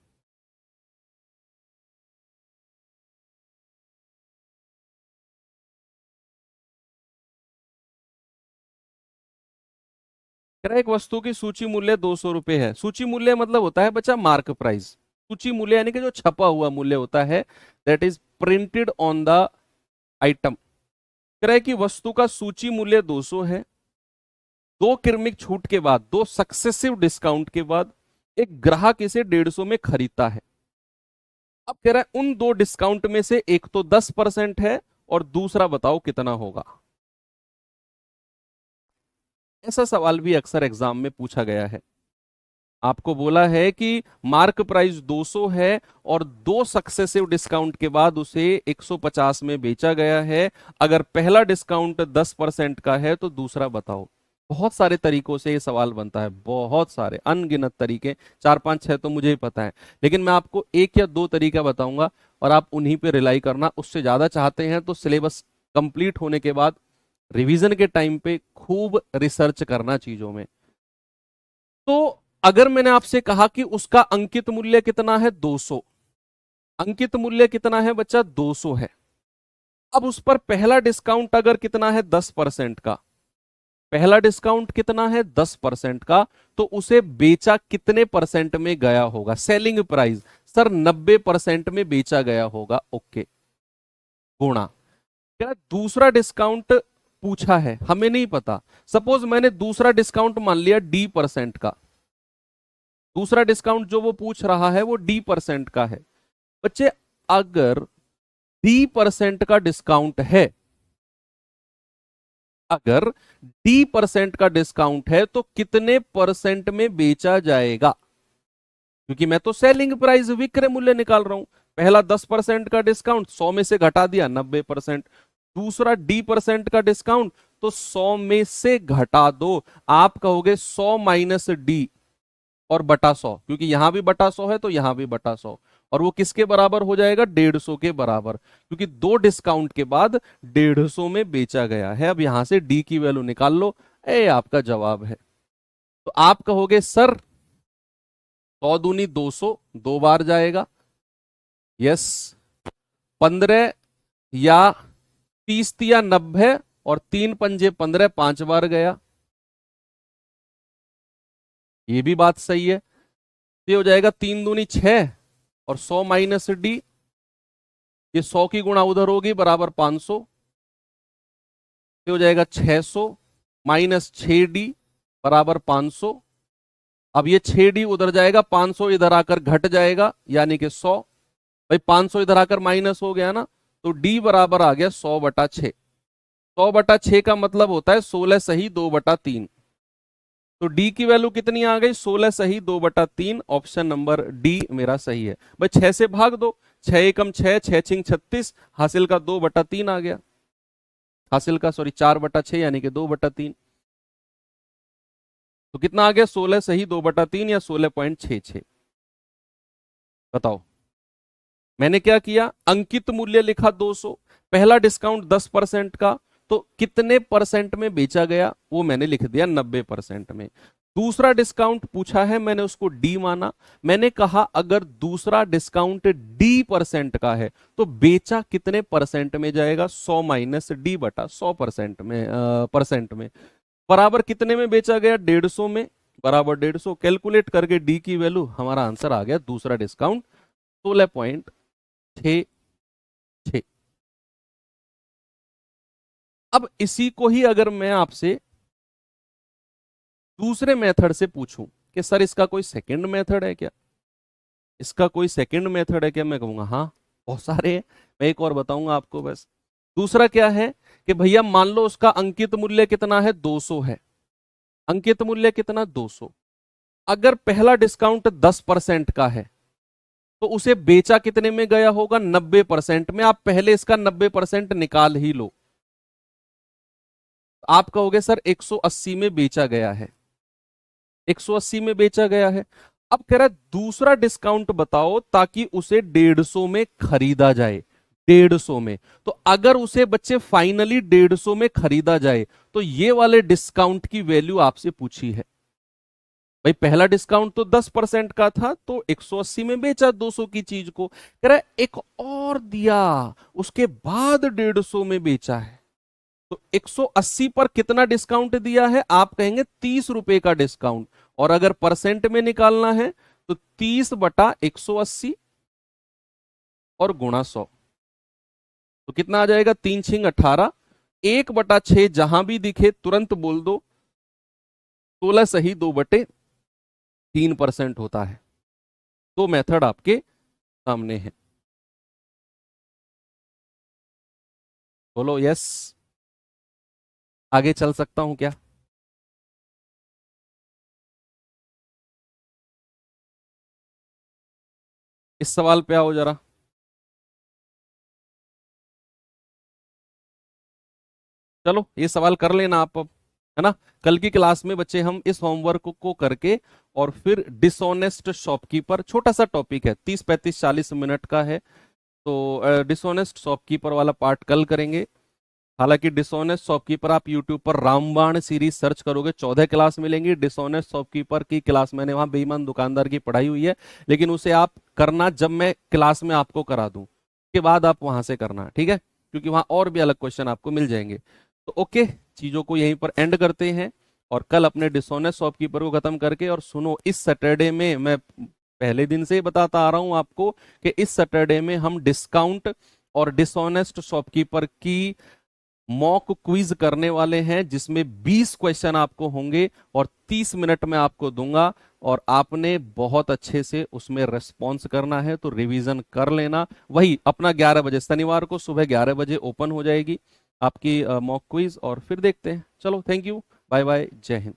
रहा है, एक वस्तु की सूची मूल्य 200 रुपए है। सूची मूल्य मतलब होता है बच्चा मार्क प्राइस। सूची मूल्य यानी कि जो छपा हुआ मूल्य होता है, that is printed on the item. कह रहा है कि वस्तु का सूची मूल्य 200 है। दो क्रमिक छूट के बाद, दो सक्सेसिव डिस्काउंट के बाद एक ग्राहक इसे 150 में खरीदता है। अब कह रहा है उन दो डिस्काउंट में से एक तो 10% है और दूसरा बताओ कितना होगा। ऐसा सवाल भी अक्सर एग्जाम में पूछा गया है। आपको बोला है कि मार्क प्राइस 200 है और दो सक्सेसिव डिस्काउंट के बाद उसे 150 में बेचा गया है। अगर पहला डिस्काउंट 10% का है तो दूसरा बताओ। बहुत सारे तरीकों से ये सवाल बनता है, बहुत सारे अनगिनत तरीके, 4 5 6 तो मुझे ही पता है, लेकिन मैं आपको एक या दो तरीका बताऊंगा और आप उन्हीं पे रिलाई करना। उससे ज्यादा चाहते हैं तो सिलेबस कंप्लीट होने के बाद रिवीजन के टाइम पे खूब रिसर्च करना चीजों में। तो अगर मैंने आपसे कहा कि उसका अंकित मूल्य कितना है 200, अंकित मूल्य कितना है बच्चा 200 है। अब उस पर पहला डिस्काउंट अगर कितना है 10% का, पहला डिस्काउंट कितना है 10% का, तो उसे बेचा कितने परसेंट में गया होगा? सेलिंग प्राइस सर 90% में बेचा गया होगा। ओके, गुणा। क्या दूसरा डिस्काउंट पूछा है, हमें नहीं पता। सपोज मैंने दूसरा डिस्काउंट मान लिया D% का। दूसरा डिस्काउंट जो वो पूछ रहा है वो D% का है। बच्चे अगर D% का डिस्काउंट है, अगर D% का डिस्काउंट है तो कितने परसेंट में बेचा जाएगा? क्योंकि मैं तो सेलिंग प्राइस विक्रय मूल्य निकाल रहा हूं। पहला 10% का डिस्काउंट 100 में से घटा दिया 90%। दूसरा D% का डिस्काउंट तो 100 में से घटा दो। आप कहोगे 100 माइनस D और बटा 100, क्योंकि यहां भी बटा 100 है तो यहां भी बटा 100, और वो किसके बराबर हो जाएगा? 150 के बराबर, क्योंकि दो डिस्काउंट के बाद 150 में बेचा गया है। अब यहां से डी की वैल्यू निकाल लो, ए आपका जवाब है। तो आप कहोगे सर 100 दूनी 200, दो बार जाएगा। यस, 15 या 30 या 90 और 3 पंजे 15, 5 बार गया। ये भी बात सही है। ये हो जाएगा 3 दूनी 6 और 100 माइनस डी, ये 100 की गुणा उधर होगी बराबर 500। ये हो जाएगा 600 माइनस 6D बराबर 500। अब ये 6D उधर जाएगा, 500 इधर आकर घट जाएगा यानी कि 100। भाई 500 इधर आकर माइनस हो गया ना, तो D बराबर आ गया 100/6। 100/6 का मतलब होता है 16 सही 2/3। तो डी की वैल्यू कितनी आ गई? 16 सही 2/3। ऑप्शन नंबर डी मेरा सही है। भाई 6 से भाग दो, 6 एकम 6, 6 छिंग 36, हासिल का 2/3 आ गया। हासिल का 4/6 यानी कि 2/3। तो कितना आ गया? 16 सही 2/3 या 16.66। बताओ। मैंने क्या किया? अंकित मूल्य लिखा 200, पहला डिस्काउंट 10% का, तो कितने परसेंट में बेचा गया वो मैंने लिख दिया 90% में। दूसरा डिस्काउंट पूछा है, मैंने उसको डी माना। मैंने कहा अगर दूसरा डिस्काउंट D% का है तो बेचा कितने परसेंट में जाएगा? 100 माइनस डी बटा 100% में, परसेंट में, बराबर कितने में बेचा गया? 150 में, बराबर 150। कैलकुलेट करके डी की वैल्यू, हमारा आंसर आ गया दूसरा डिस्काउंट 16.66। अब इसी को ही अगर मैं आपसे दूसरे मेथड से पूछूं कि सर इसका कोई सेकंड मेथड है क्या, इसका कोई सेकंड मेथड है क्या? मैं कहूंगा हाँ, बहुत सारे हैं। मैं एक और बताऊंगा आपको बस। दूसरा क्या है कि भैया मान लो उसका अंकित मूल्य कितना है, 200 है। अंकित मूल्य कितना, 200। अगर पहला डिस्काउंट 10% का है तो उसे बेचा कितने में गया होगा, 90% में। आप पहले इसका 90% निकाल ही लो। आप कहोगे सर 180 में बेचा गया है, 180 में बेचा गया है। अब कह रहा है दूसरा डिस्काउंट बताओ ताकि उसे 150 में खरीदा जाए, 150 में। तो अगर उसे बच्चे फाइनली 150 में खरीदा जाए तो ये वाले डिस्काउंट की वैल्यू आपसे पूछी है। भाई पहला डिस्काउंट तो 10% का था तो 180 में बेचा 200 की चीज को, कह रहा है एक और दिया उसके बाद 150 में बेचा है। तो 180 पर कितना डिस्काउंट दिया है? आप कहेंगे 30 रुपए का डिस्काउंट। और अगर परसेंट में निकालना है तो 30/180 और गुणा 100। तो कितना आ जाएगा, 3×6 = 18। 1/6 जहां भी दिखे तुरंत बोल दो, 16 सही 2/3% होता है। तो मेथड आपके सामने है। बोलो यस। आगे चल सकता हूं क्या? इस सवाल पे आओ जरा। चलो ये सवाल कर लेना आप अब, है ना। कल की क्लास में बच्चे हम इस होमवर्क को करके और फिर डिसऑनेस्ट शॉपकीपर, छोटा सा टॉपिक है, 30, 35, 40 मिनट का है। तो डिसऑनेस्ट शॉपकीपर वाला पार्ट कल करेंगे। हालांकि डिसऑनेस्ट शॉपकीपर आप यूट्यूब पर रामबाण सीरीज सर्च करोगे 14 क्लास मिलेंगी। डिसऑनेस्ट शॉपकीपर की क्लास मैंने वहां बेईमान दुकानदार की पढ़ाई हुई है, लेकिन उसे आप करना जब मैं क्लास में आपको करा दूं के बाद आप वहां से करना, ठीक है, क्योंकि वहां और भी अलग क्वेश्चन आपको मिल जाएंगे। तो ओके, चीजों को यहीं पर एंड करते हैं और कल अपने डिसऑनेस्ट शॉपकीपर को खत्म करके, और सुनो इस सैटरडे में मैं पहले दिन से ही बताता आ रहा हूं आपको कि इस सैटरडे में हम डिस्काउंट और डिसऑनेस्ट शॉपकीपर की मॉक क्विज करने वाले हैं, जिसमें 20 क्वेश्चन आपको होंगे और 30 मिनट में आपको दूंगा। और आपने बहुत अच्छे से उसमें रेस्पॉन्स करना है, तो रिवीजन कर लेना। वही अपना 11 बजे शनिवार को सुबह 11 बजे ओपन हो जाएगी आपकी मॉक क्विज, और फिर देखते हैं। चलो थैंक यू, बाय बाय, जय हिंद।